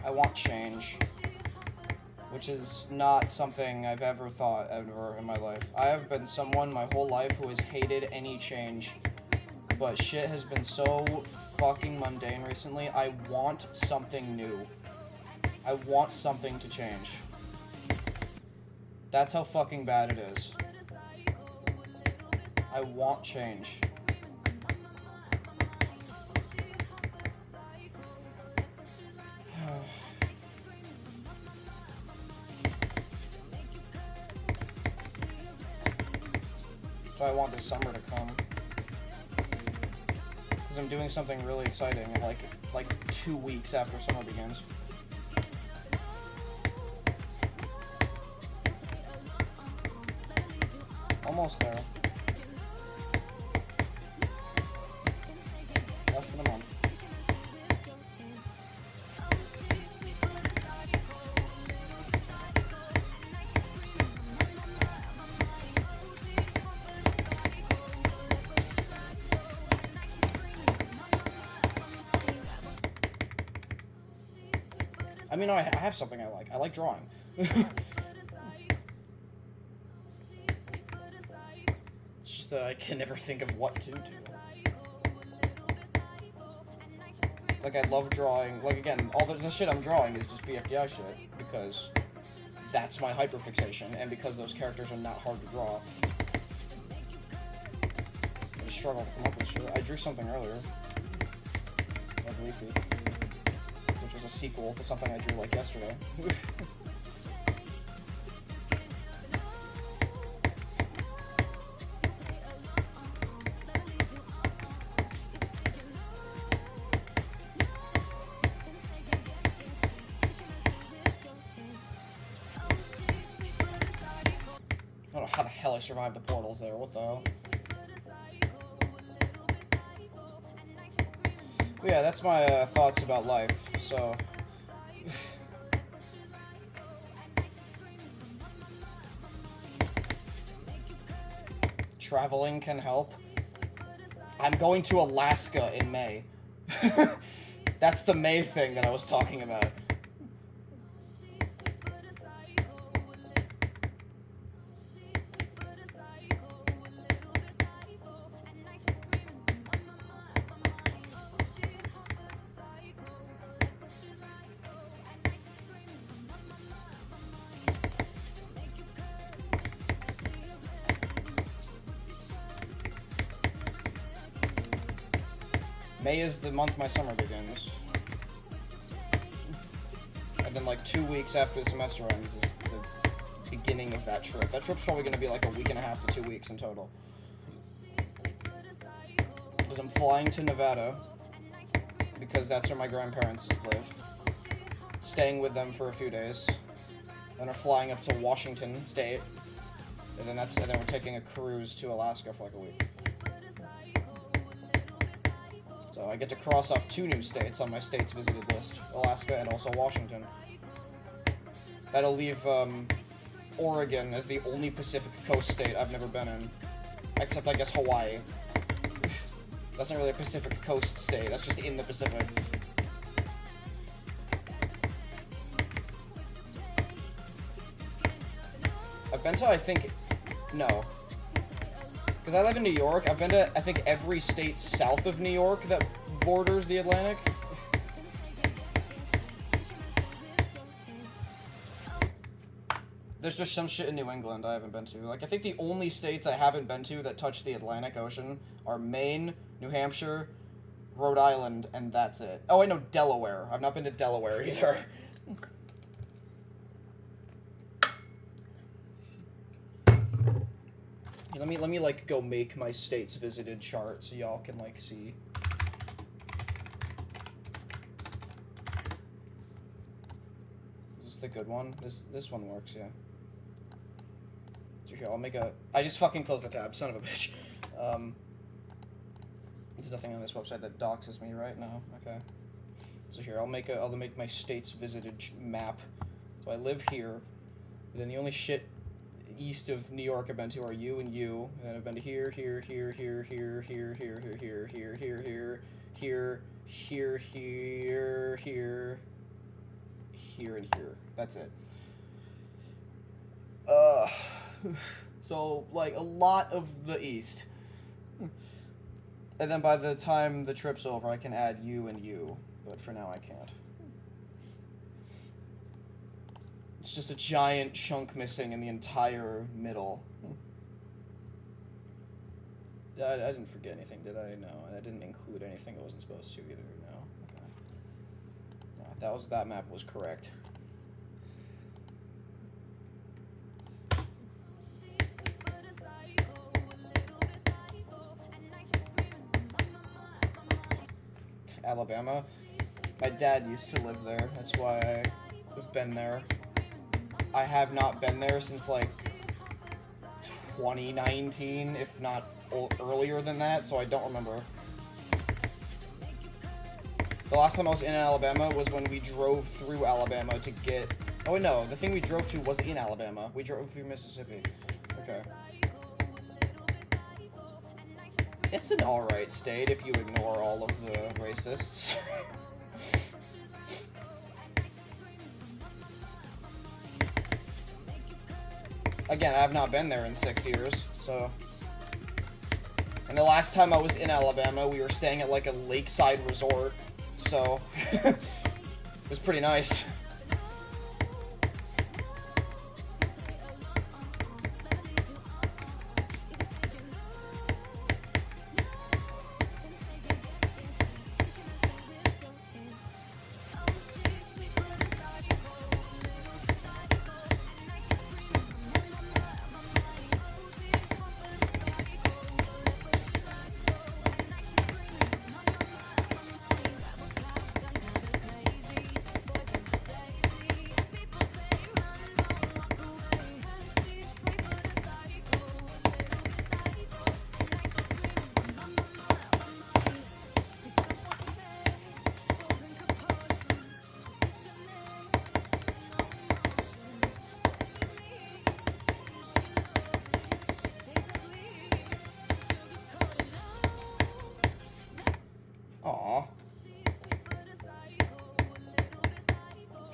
I want change. Which is not something I've ever thought ever in my life. I have been someone my whole life who has hated any change. But shit has been so fucking mundane recently. I want something new. I want something to change. That's how fucking bad it is. I want change. So I want this summer to come. Because I'm doing something really exciting in like 2 weeks after summer begins. Almost there. Less than a month. I mean, I have something I like. I like drawing. It's just that I can never think of what to do. Like, I love drawing. Like, again, all the shit I'm drawing is just BFDI shit, because that's my hyperfixation, and because those characters are not hard to draw. I struggle to come up with shit. I drew something earlier. Like Leafy. Which was a sequel to something I drew, like, yesterday. I don't know how the hell I survived the portals there, what the hell? But yeah, that's my thoughts about life, so... Traveling can help. I'm going to Alaska in May. That's the May thing that I was talking about. May is the month my summer begins. And then like 2 weeks after the semester ends is the beginning of that trip. That trip's probably going to be like a week and a half to 2 weeks in total. Because I'm flying to Nevada, because that's where my grandparents live. Staying with them for a few days. Then we're flying up to Washington State. And then we're taking a cruise to Alaska for like a week. So I get to cross off 2 new states on my states visited list, Alaska and also Washington. That'll leave Oregon as the only Pacific Coast state I've never been in, except I guess Hawaii. That's not really a Pacific Coast state. That's just in the Pacific. I've been to, I think, no. Because I live in New York, I've been to, I think, every state south of New York that borders the Atlantic. There's just some shit in New England I haven't been to. Like, I think the only states I haven't been to that touch the Atlantic Ocean are Maine, New Hampshire, Rhode Island, and that's it. Oh, wait, no, Delaware. I've not been to Delaware either. Let me, like, go make my states visited chart so y'all can, like, see. Is this the good one? This one works, yeah. So here, I'll make a... I just fucking closed the tab, son of a bitch. There's nothing on this website that doxes me, right? No? Okay. So here, I'll make my states visited map. So I live here, and then the only shit east of New York I've been to are you and you, and then I've been to here, here, here, here, here, here, here, here, here, here, here, here, here, here, here, here, and here. That's it. So, like, a lot of the east. And then by the time the trip's over, I can add you and you, but for now I can't. It's just a giant chunk missing in the entire middle. I didn't forget anything, did I? No. And I didn't include anything I wasn't supposed to either, no. Okay. No, that map was correct. Alabama. My dad used to live there. That's why I've been there. I have not been there since, like, 2019, if not earlier than that, so I don't remember. The last time I was in Alabama was when we drove through Alabama to get... Oh, wait, no. The thing we drove to was in Alabama. We drove through Mississippi. Okay. It's an alright state if you ignore all of the racists. Again, I have not been there in 6 years, so... And the last time I was in Alabama, we were staying at, like, a lakeside resort, so... It was pretty nice.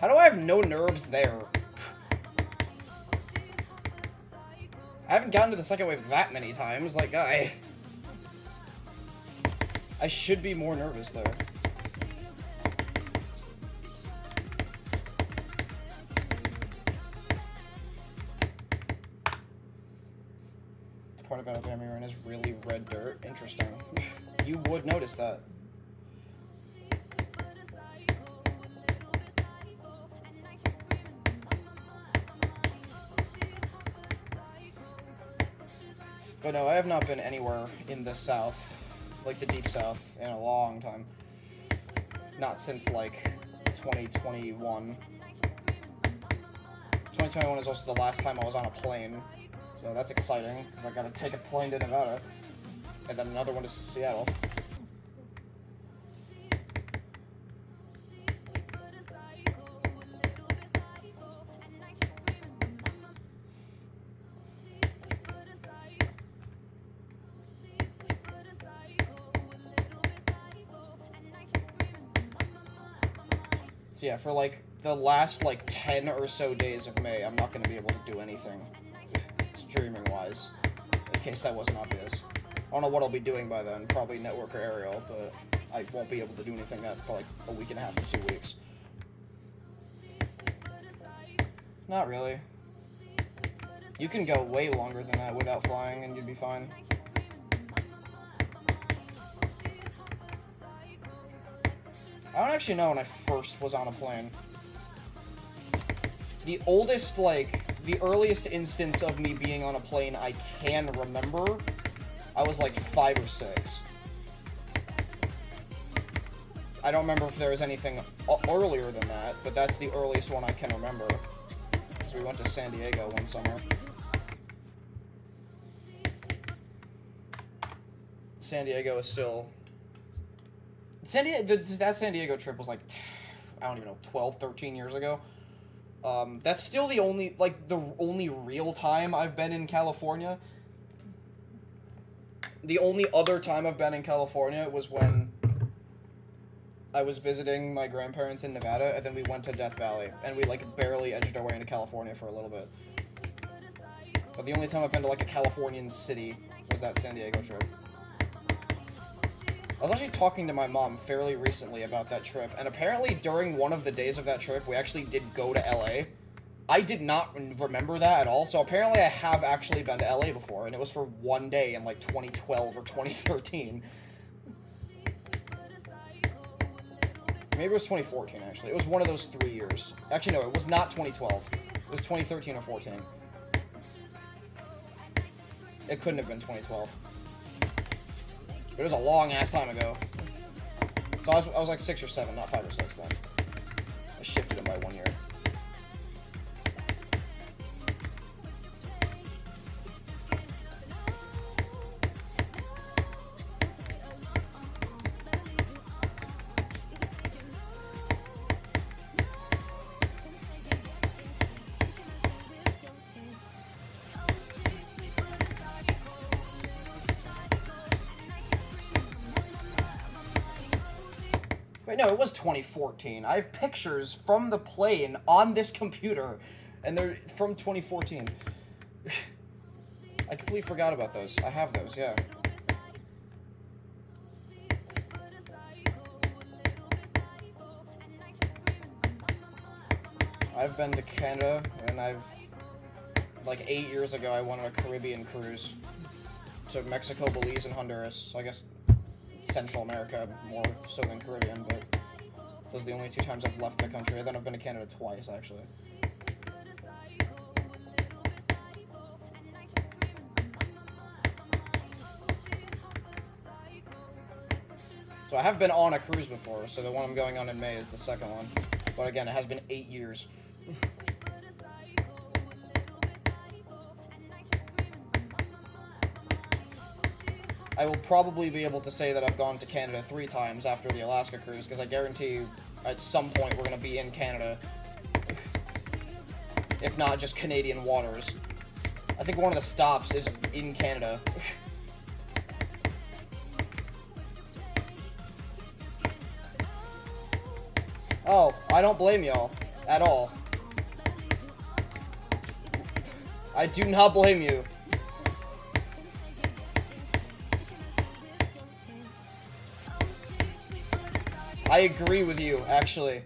How do I have no nerves there? I haven't gotten to the second wave that many times, like, I should be more nervous there. The part of Alabama you're in is really red dirt. Interesting. You would notice that. But no, I have not been anywhere in the South, like the Deep South, in a long time. Not since, like, 2021. 2021 is also the last time I was on a plane, so that's exciting, because I gotta take a plane to Nevada, and then another one to Seattle. So yeah, for like the last like 10 or so days of May, I'm not going to be able to do anything streaming-wise, in case that wasn't obvious. I don't know what I'll be doing by then, probably network or aerial, but I won't be able to do anything that for like a week and a half to 2 weeks. Not really. You can go way longer than that without flying and you'd be fine. I don't actually know when I first was on a plane. The oldest, like, the earliest instance of me being on a plane I can remember, I was like 5 or 6. I don't remember if there was anything earlier than that, but that's the earliest one I can remember. Because we went to San Diego one summer. San Diego is still... that San Diego trip was like, I don't even know, 12, 13 years ago. That's still the only real time I've been in California. The only other time I've been in California was when I was visiting my grandparents in Nevada, and then we went to Death Valley, and we, like, barely edged our way into California for a little bit. But the only time I've been to, like, a Californian city was that San Diego trip. I was actually talking to my mom fairly recently about that trip, and apparently during one of the days of that trip, we actually did go to LA. I did not remember that at all, so apparently I have actually been to LA before, and it was for one day in, like, 2012 or 2013. Maybe it was 2014, actually. It was one of those 3 years. Actually, no, it was not 2012. It was 2013 or 14. It couldn't have been 2012. It was a long-ass time ago. So I was like 6 or 7, not 5 or 6 then. I shifted it by 1 year. Wait, no, it was 2014. I have pictures from the plane on this computer, and they're from 2014. I completely forgot about those. I have those, yeah. I've been to Canada, and like 8 years ago, I went on a Caribbean cruise to Mexico, Belize, and Honduras. So I guess Central America more so than Caribbean, but those are the only 2 times I've left the country. And then I've been to Canada twice, actually. So I have been on a cruise before, so the one I'm going on in May is the second one. But again, it has been 8 years. I will probably be able to say that I've gone to Canada 3 times after the Alaska cruise, because I guarantee you, at some point, we're going to be in Canada. If not, just Canadian waters. I think one of the stops is in Canada. Oh, I don't blame y'all. At all. I do not blame you. I agree with you, actually.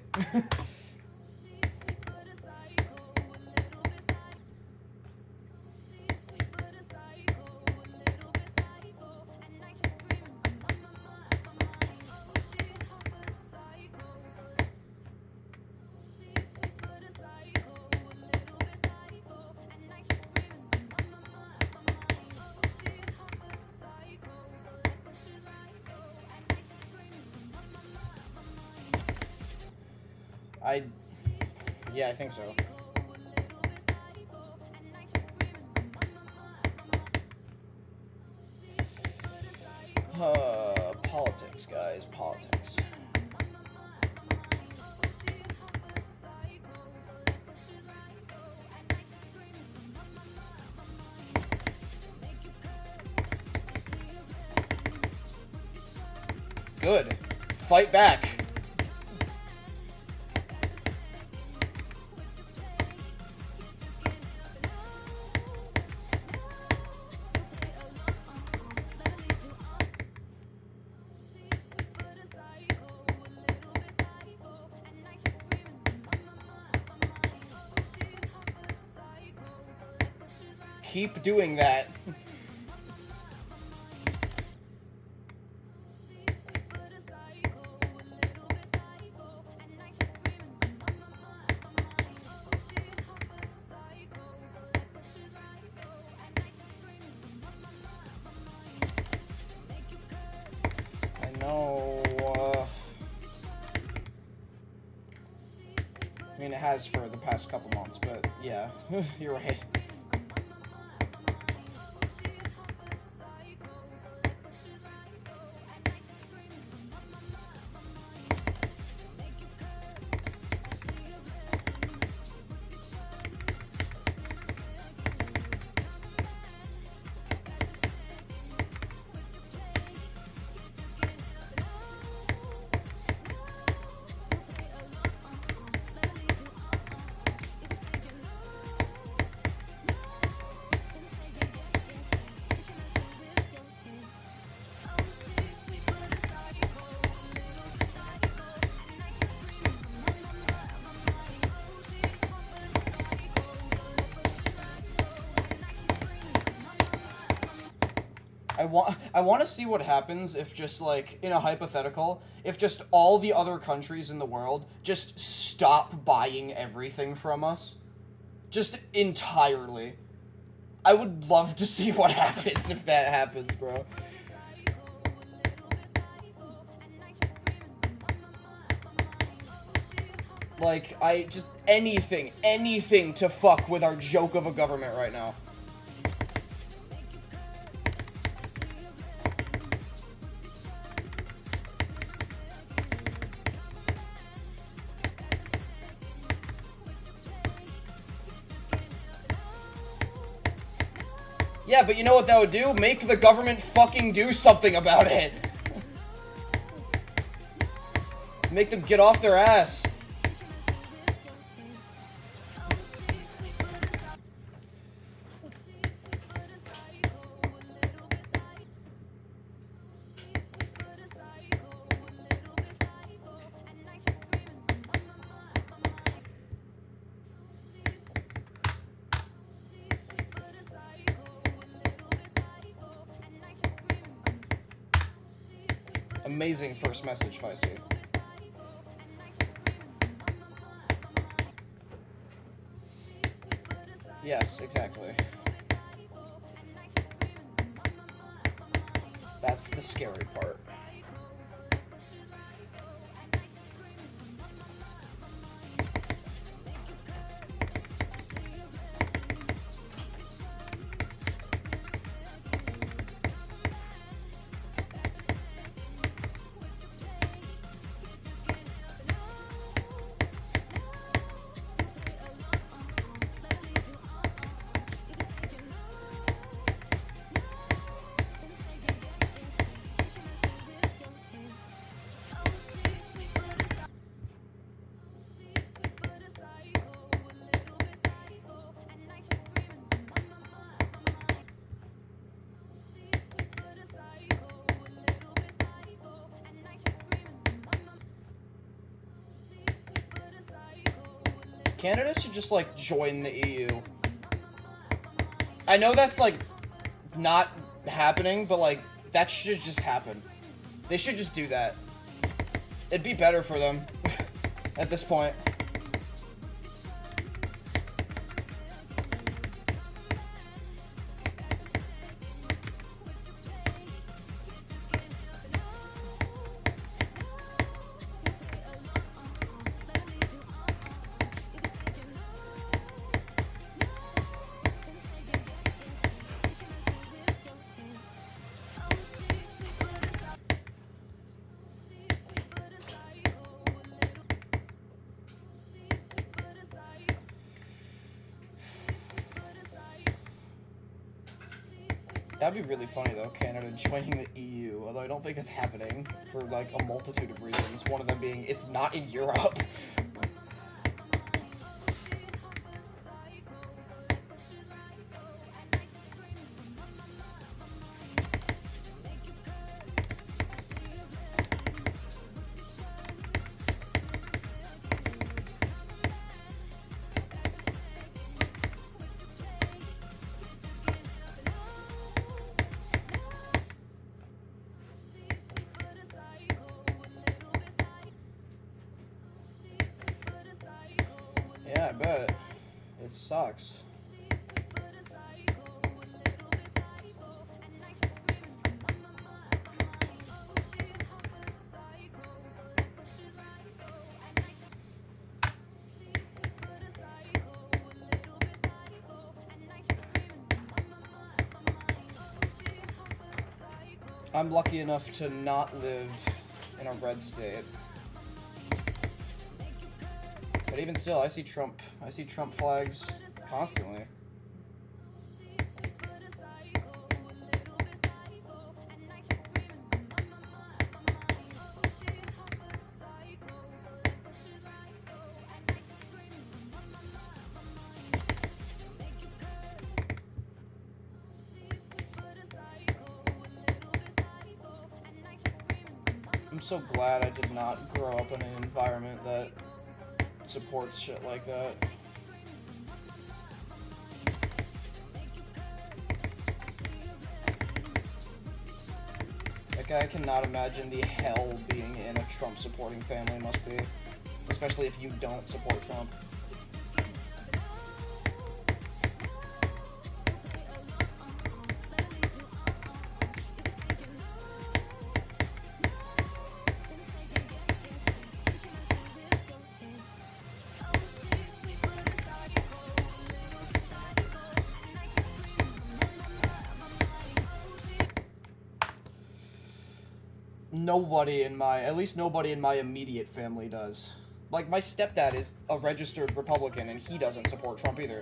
Yeah, I think so. Politics, guys, politics. Good. Fight back. keep doing that. I know, I mean, it has for the past couple months, but yeah, you're right. I want to see what happens if just, like, in a hypothetical, if just all the other countries in the world just stop buying everything from us. Just entirely. I would love to see what happens if that happens, bro. Like, anything to fuck with our joke of a government right now. Yeah, but you know what that would do? Make the government fucking do something about it. Make them get off their ass. Amazing first message, Feisty. Yes, exactly. That's the scary part. Canada should just, like, join the EU. I know that's, like, not happening, but, like, that should just happen. They should just do that. It'd be better for them at this point. That'd be really funny, though, Canada joining the EU, although I don't think it's happening for, like, a multitude of reasons. One of them being, it's not in Europe. Yeah, I bet. It sucks. I'm lucky enough to not live in a red state. But even still, I see Trump flags constantly. I'm so glad I did not grow up in an environment that supports shit like that. Like, I cannot imagine the hell being in a Trump-supporting family must be. Especially if you don't support Trump. At least nobody in my immediate family does. Like, my stepdad is a registered Republican, and he doesn't support Trump either.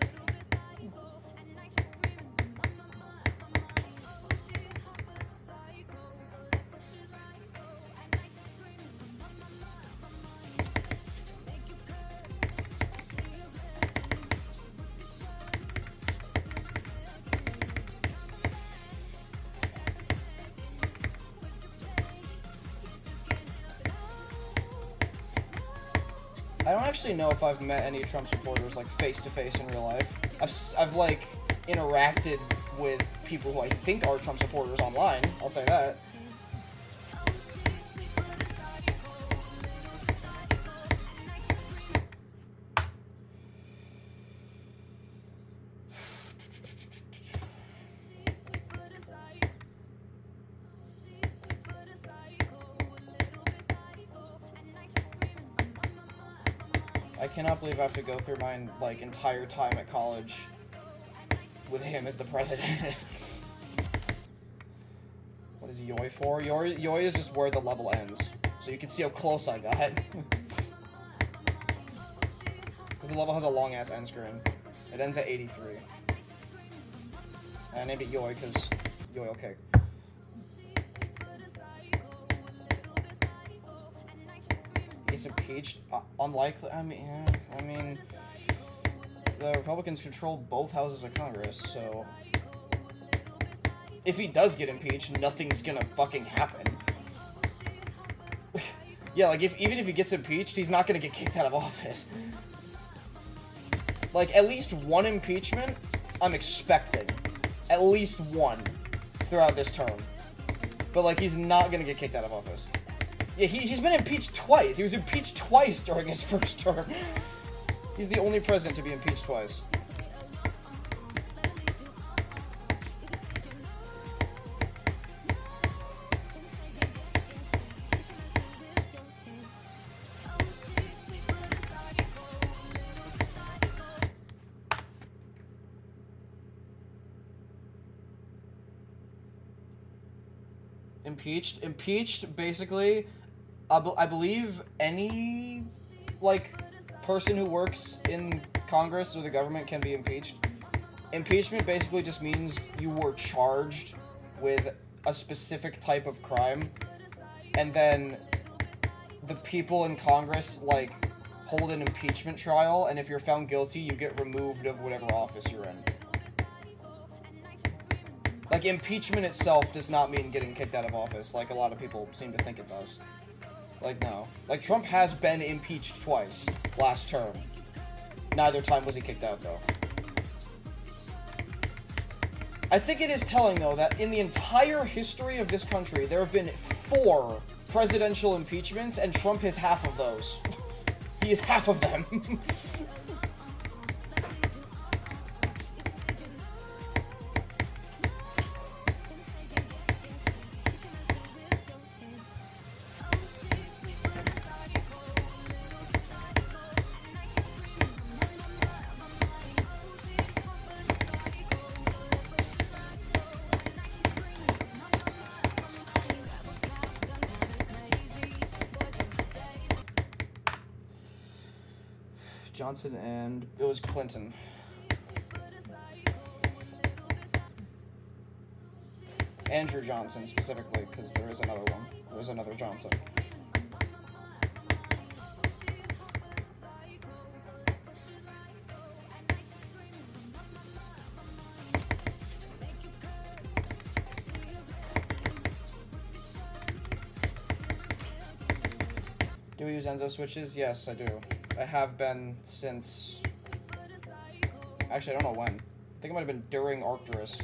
I don't actually know if I've met any Trump supporters, like, face-to-face in real life. I've like, interacted with people who I think are Trump supporters online, I'll say that. I cannot believe I have to go through my, like, entire time at college with him as the president. What is Yoi for? Yoi is just where the level ends. So you can see how close I got. Because the level has a long-ass end screen. It ends at 83. I named it Yoi because Yoi will kick. He's impeached? Unlikely. I mean, the Republicans control both houses of Congress, so if he does get impeached, nothing's gonna fucking happen. Yeah, like, even if he gets impeached, he's not gonna get kicked out of office. Like, at least one impeachment, I'm expecting. At least one throughout this term. But, like, he's not gonna get kicked out of office. Yeah, he's been impeached twice. He was impeached twice during his first term. He's the only president to be impeached twice. Impeached, basically, I believe any, like, person who works in Congress or the government can be impeached. Impeachment basically just means you were charged with a specific type of crime, and then the people in Congress, like, hold an impeachment trial, and if you're found guilty, you get removed of whatever office you're in. Like, impeachment itself does not mean getting kicked out of office, like a lot of people seem to think it does. Like, no. Like, Trump has been impeached twice last term. Neither time was he kicked out, though. I think it is telling, though, that in the entire history of this country, there have been 4 presidential impeachments, and Trump is half of those. He is half of them. Johnson and it was Clinton. Andrew Johnson specifically, because there is another one. There's another Johnson. Do we use Enzo switches? Yes, I do. I have been since... Actually, I don't know when. I think it might have been during Arcturus.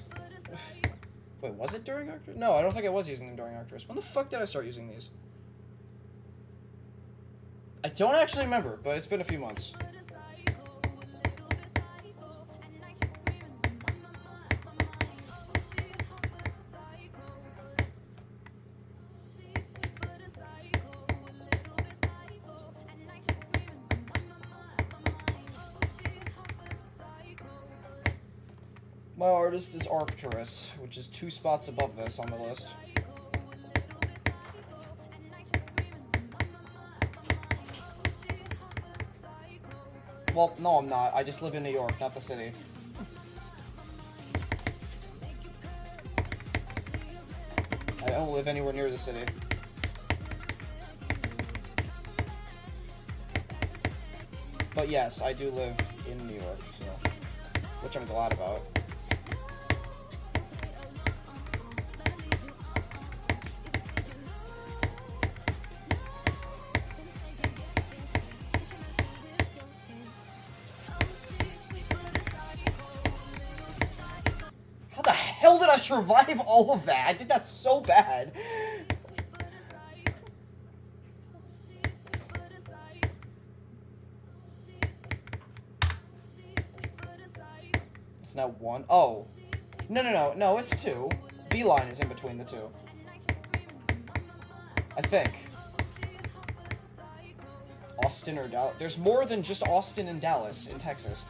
Wait, was it during Arcturus? No, I don't think I was using them during Arcturus. When the fuck did I start using these? I don't actually remember, but it's been a few months. My artist is Arcturus, which is 2 spots above this on the list. Well, no, I'm not. I just live in New York, not the city. I don't live anywhere near the city. But yes, I do live in New York, so, which I'm glad about. How did I survive all of that? I did that so bad. It's now 1. Oh. No, it's 2. B-line is in between the 2. I think. Austin or Dallas. There's more than just Austin and Dallas in Texas.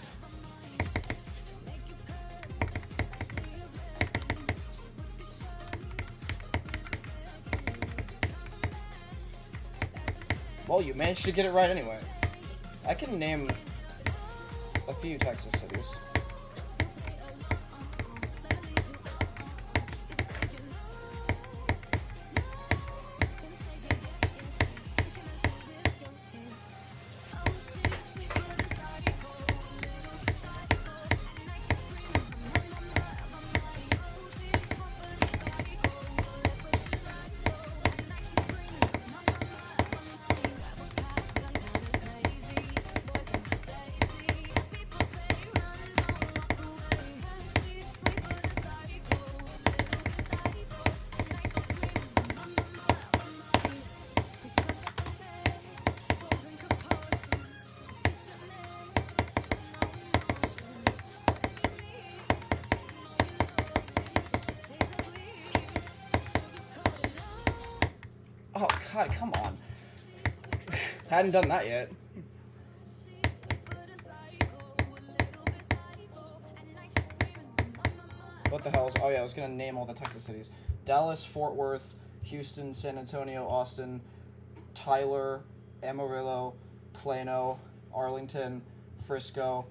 Well, you managed to get it right anyway. I can name a few Texas cities. Oh, God, come on. Hadn't done that yet. What the hell is... Oh, yeah, I was going to name all the Texas cities. Dallas, Fort Worth, Houston, San Antonio, Austin, Tyler, Amarillo, Plano, Arlington, Frisco.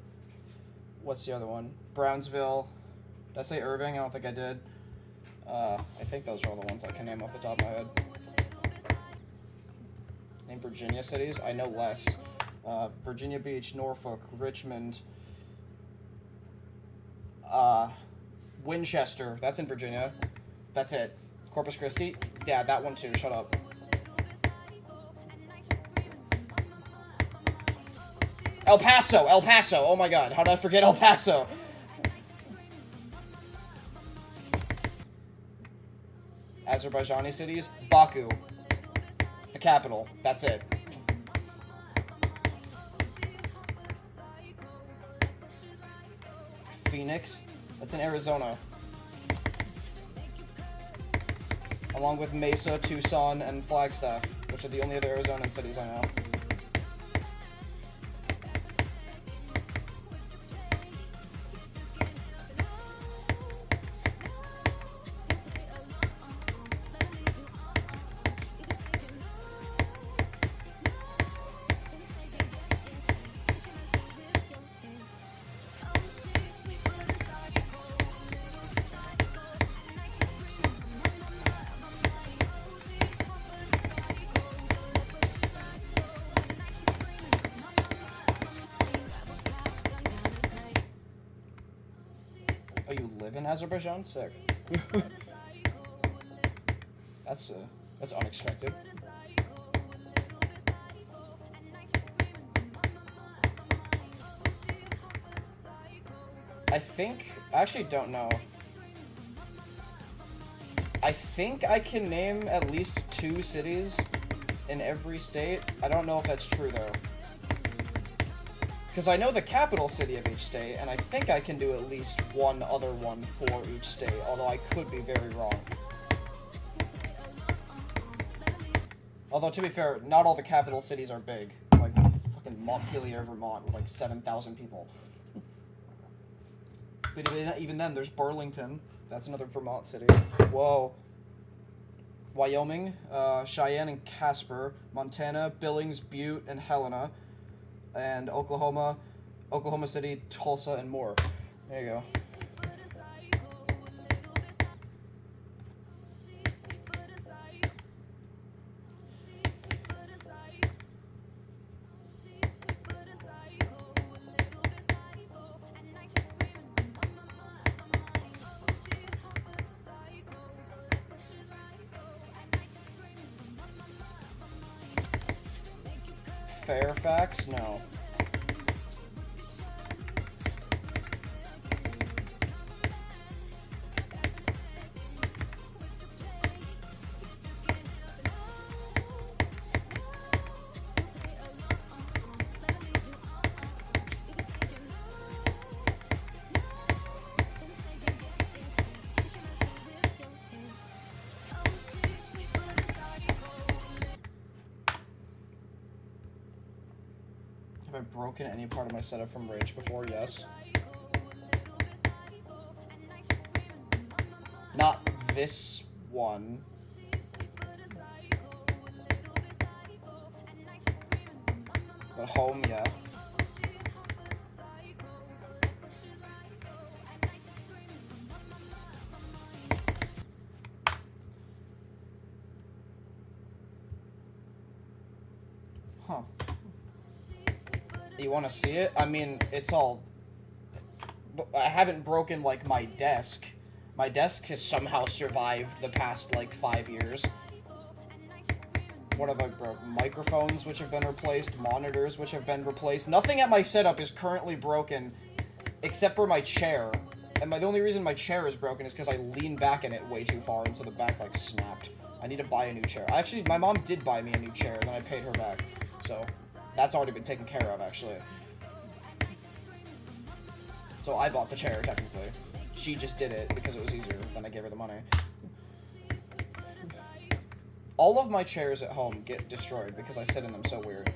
What's the other one? Brownsville. Did I say Irving? I don't think I did. I think those are all the ones I can name off the top of my head. Name Virginia cities? I know less. Virginia Beach, Norfolk, Richmond, Winchester. That's in Virginia. That's it. Corpus Christi? Yeah, that one too. Shut up. El Paso! El Paso! Oh my god, how did I forget El Paso? Azerbaijani cities? Baku. It's the capital. That's it. Phoenix? That's in Arizona. Along with Mesa, Tucson, and Flagstaff, which are the only other Arizonan cities I know. you live in Azerbaijan? Sick. That's unexpected. I actually don't know. I think I can name at least 2 cities in every state. I don't know if that's true, though. Because I know the capital city of each state, and I think I can do at least one other one for each state, although I could be very wrong. Although, to be fair, not all the capital cities are big. Like, fucking Montpelier, Vermont, with like 7,000 people. But even then, there's Burlington. That's another Vermont city. Whoa. Wyoming, Cheyenne and Casper, Montana, Billings, Butte, and Helena, and Oklahoma, Oklahoma City, Tulsa, and more. There you go. Fairfax? No. Have I broken any part of my setup from Rage before? Yes. Not this one. But home, yeah. Huh. You want to see it? I mean, it's all... I haven't broken, like, my desk. My desk has somehow survived the past, like, 5 years. What have I broken? Microphones, which have been replaced. Monitors, which have been replaced. Nothing at my setup is currently broken, except for my chair. And the only reason my chair is broken is because I leaned back in it way too far, and so the back, like, snapped. I need to buy a new chair. Actually, my mom did buy me a new chair, then I paid her back. So... that's already been taken care of, actually. So I bought the chair, technically. She just did it because it was easier, then I gave her the money. All of my chairs at home get destroyed because I sit in them so weird.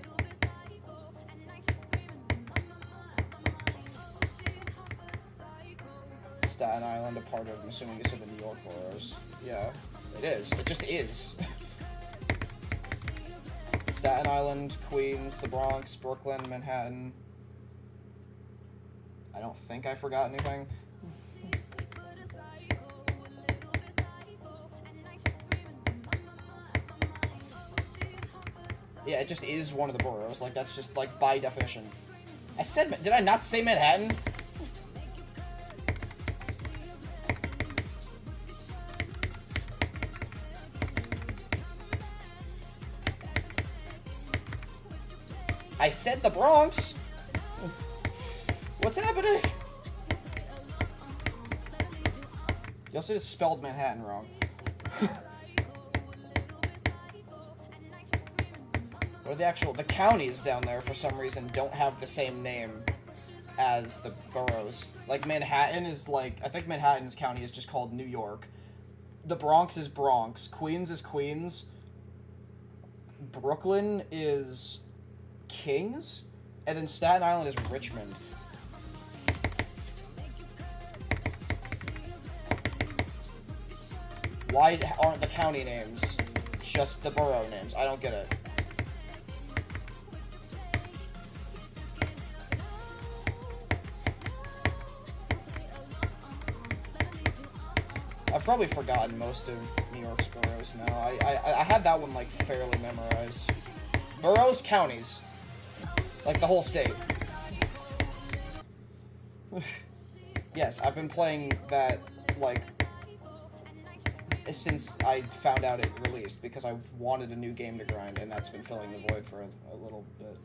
Staten Island, a part of, I'm assuming you said the New York boroughs. Yeah, it is. It just is. Staten Island, Queens, the Bronx, Brooklyn, Manhattan. I don't think I forgot anything. Yeah, it just is one of the boroughs. Like, that's just, like, by definition. I said, did I not say Manhattan? I said the Bronx! What's happening? You also just spelled Manhattan wrong. What are the actual... the counties down there, for some reason, don't have the same name as the boroughs. Like, Manhattan is, like... I think Manhattan's county is just called New York. The Bronx is Bronx. Queens is Queens. Brooklyn is... Kings, and then Staten Island is Richmond. Why aren't the county names just the borough names? I don't get it. I've probably forgotten most of New York's boroughs now. I had that one, like, fairly memorized. Boroughs, counties. Like, the whole state. Yes, I've been playing that, like, since I found out it released, because I've wanted a new game to grind, and that's been filling the void for a little bit.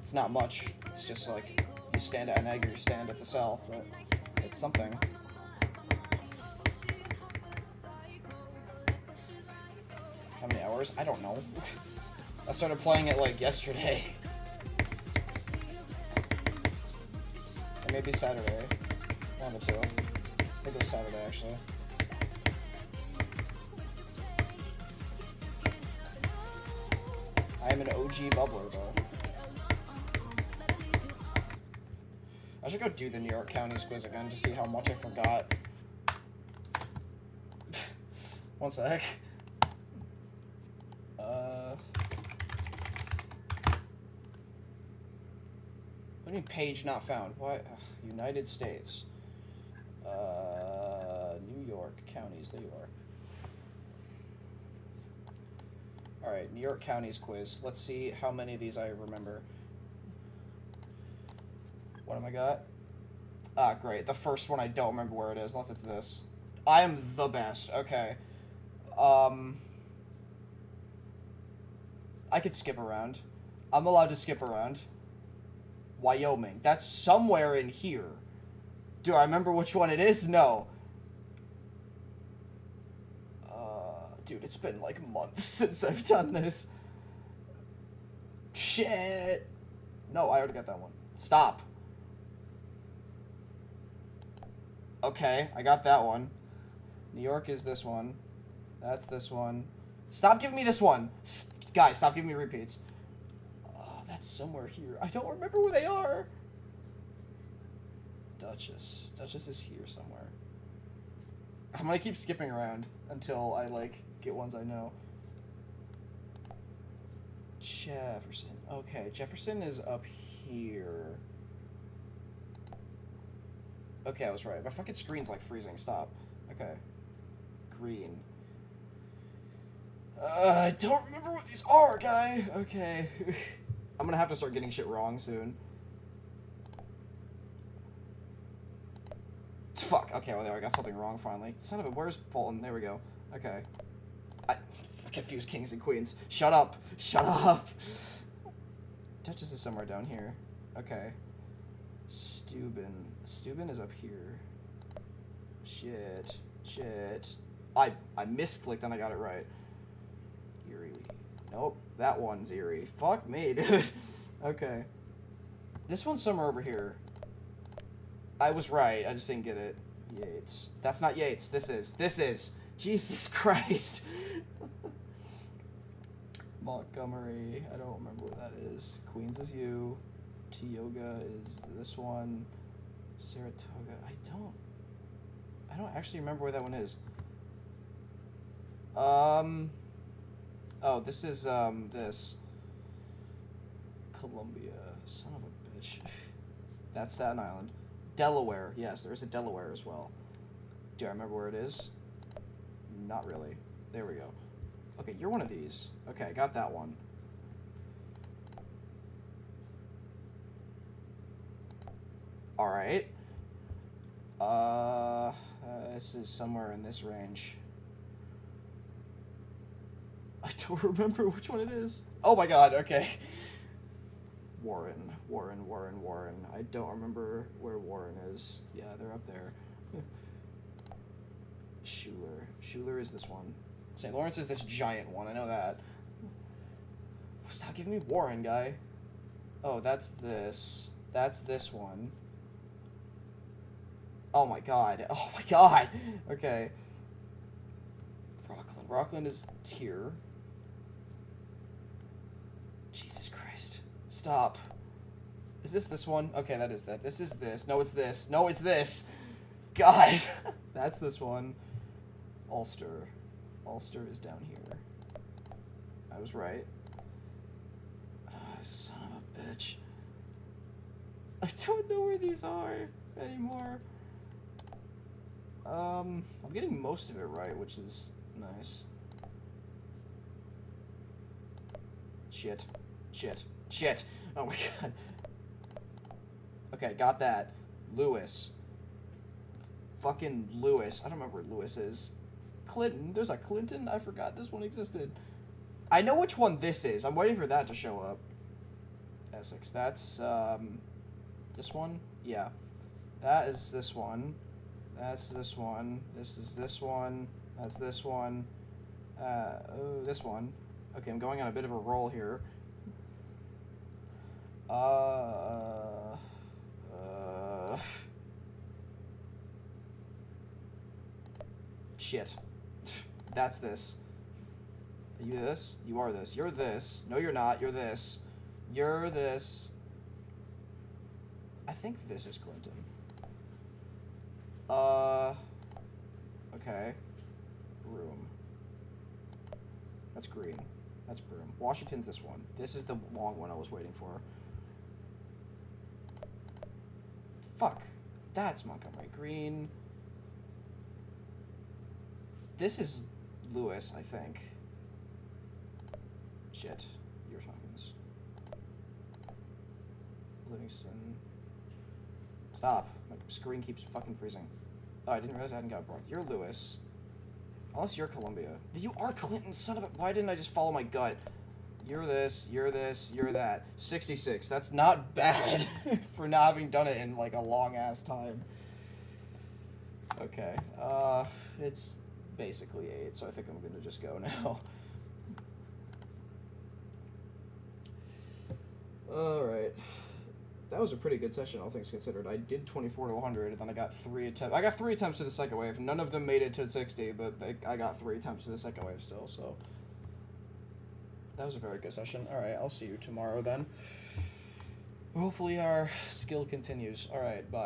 It's not much. It's just, like, you stand at an egg or you stand at the cell, but it's something. How many hours? I don't know. I started playing it, like, yesterday. Or maybe Saturday. One of the two. I think it was Saturday, actually. I am an OG bubbler, though. I should go do the New York Counties quiz again to see how much I forgot. One sec. What do you mean page not found? Why? Ugh, United States. New York counties. There you are. Alright, New York counties quiz. Let's see how many of these I remember. What am I got? Ah, great. The first one I don't remember where it is, unless it's this. I am the best. Okay. I could skip around. I'm allowed to skip around. Wyoming. That's somewhere in here. Do I remember which one it is? No. Dude, it's been like months since I've done this. Shit. No, I already got that one. Stop. Okay, I got that one. New York is this one. That's this one. Stop giving me this one. Guys, stop giving me repeats. Oh, that's somewhere here. I don't remember where they are. Dutchess. Dutchess is here somewhere. I'm gonna keep skipping around until I, like, get ones I know. Jefferson. Okay, Jefferson is up here. Okay, I was right. My fucking screen's, like, freezing. Stop. Okay. Green. I don't remember what these are, guy. Okay. I'm gonna have to start getting shit wrong soon. Fuck. Okay, well, there, I got something wrong finally. Son of a, where's Fulton? There we go. Okay. I confused kings and queens. Shut up. Shut up. Duchess is somewhere down here. Okay. Steuben. Steuben is up here. Shit. Shit. I misclicked and I got it right. Erie. Nope. That one's Erie. Fuck me, dude. Okay. This one's somewhere over here. I was right. I just didn't get it. Yates. That's not Yates. This is. This is. Jesus Christ. Montgomery. I don't remember what that is. Queens is you. Tioga is this one. Saratoga. I don't actually remember where that one is. Oh, this is, this. Columbia. Son of a bitch. That's Staten Island. Delaware. Yes, there is a Delaware as well. Do I remember where it is? Not really. There we go. Okay, you're one of these. Okay, I got that one. Alright. This is somewhere in this range. I don't remember which one it is. Oh my god, okay. Warren. I don't remember where Warren is. Yeah, they're up there. Schuler is this one. St. Lawrence is this giant one, I know that. Stop giving me Warren, guy. Oh, that's this. That's this one. Oh my god. Oh my god. Okay. Rockland. Rockland is here. Jesus Christ. Stop. Is this one? Okay, that is that. This is this. No, it's this. No, it's this. God. That's this one. Ulster. Ulster is down here. I was right. Son of a bitch. I don't know where these are anymore. I'm getting most of it right, which is nice. Shit. Oh my god. Okay, got that. Lewis. Fucking Lewis. I don't remember where Lewis is. Clinton. There's a Clinton? I forgot this one existed. I know which one this is. I'm waiting for that to show up. Essex. That's, this one? Yeah. That is this one. That's this one. This is this one. That's this one. Oh, this one. Okay, I'm going on a bit of a roll here. Shit. That's this. Are you this? You are this. You're this. No, you're not. You're this. You're this. I think this is Clinton. Okay. Broom. That's green. That's Broom. Washington's this one. This is the long one I was waiting for. Fuck. That's Montgomery. Green. This is Lewis, I think. Shit. You're Tompkins. Livingston. Stop. My screen keeps fucking freezing. Oh, I didn't realize I hadn't got Brock. You're Lewis. Unless you're Columbia. You are Clinton, son of a... Why didn't I just follow my gut? You're this, you're this, you're that. 66. That's not bad for not having done it in, like, a long-ass time. Okay. It's basically 8, so I think I'm gonna just go now. Alright. That was a pretty good session, all things considered. I did 24 to 100, and then I got 3 attempts. I got 3 attempts to the second wave. None of them made it to 60, but I got 3 attempts to the second wave still, so... That was a very good session. Alright, I'll see you tomorrow then. Hopefully our skill continues. Alright, bye.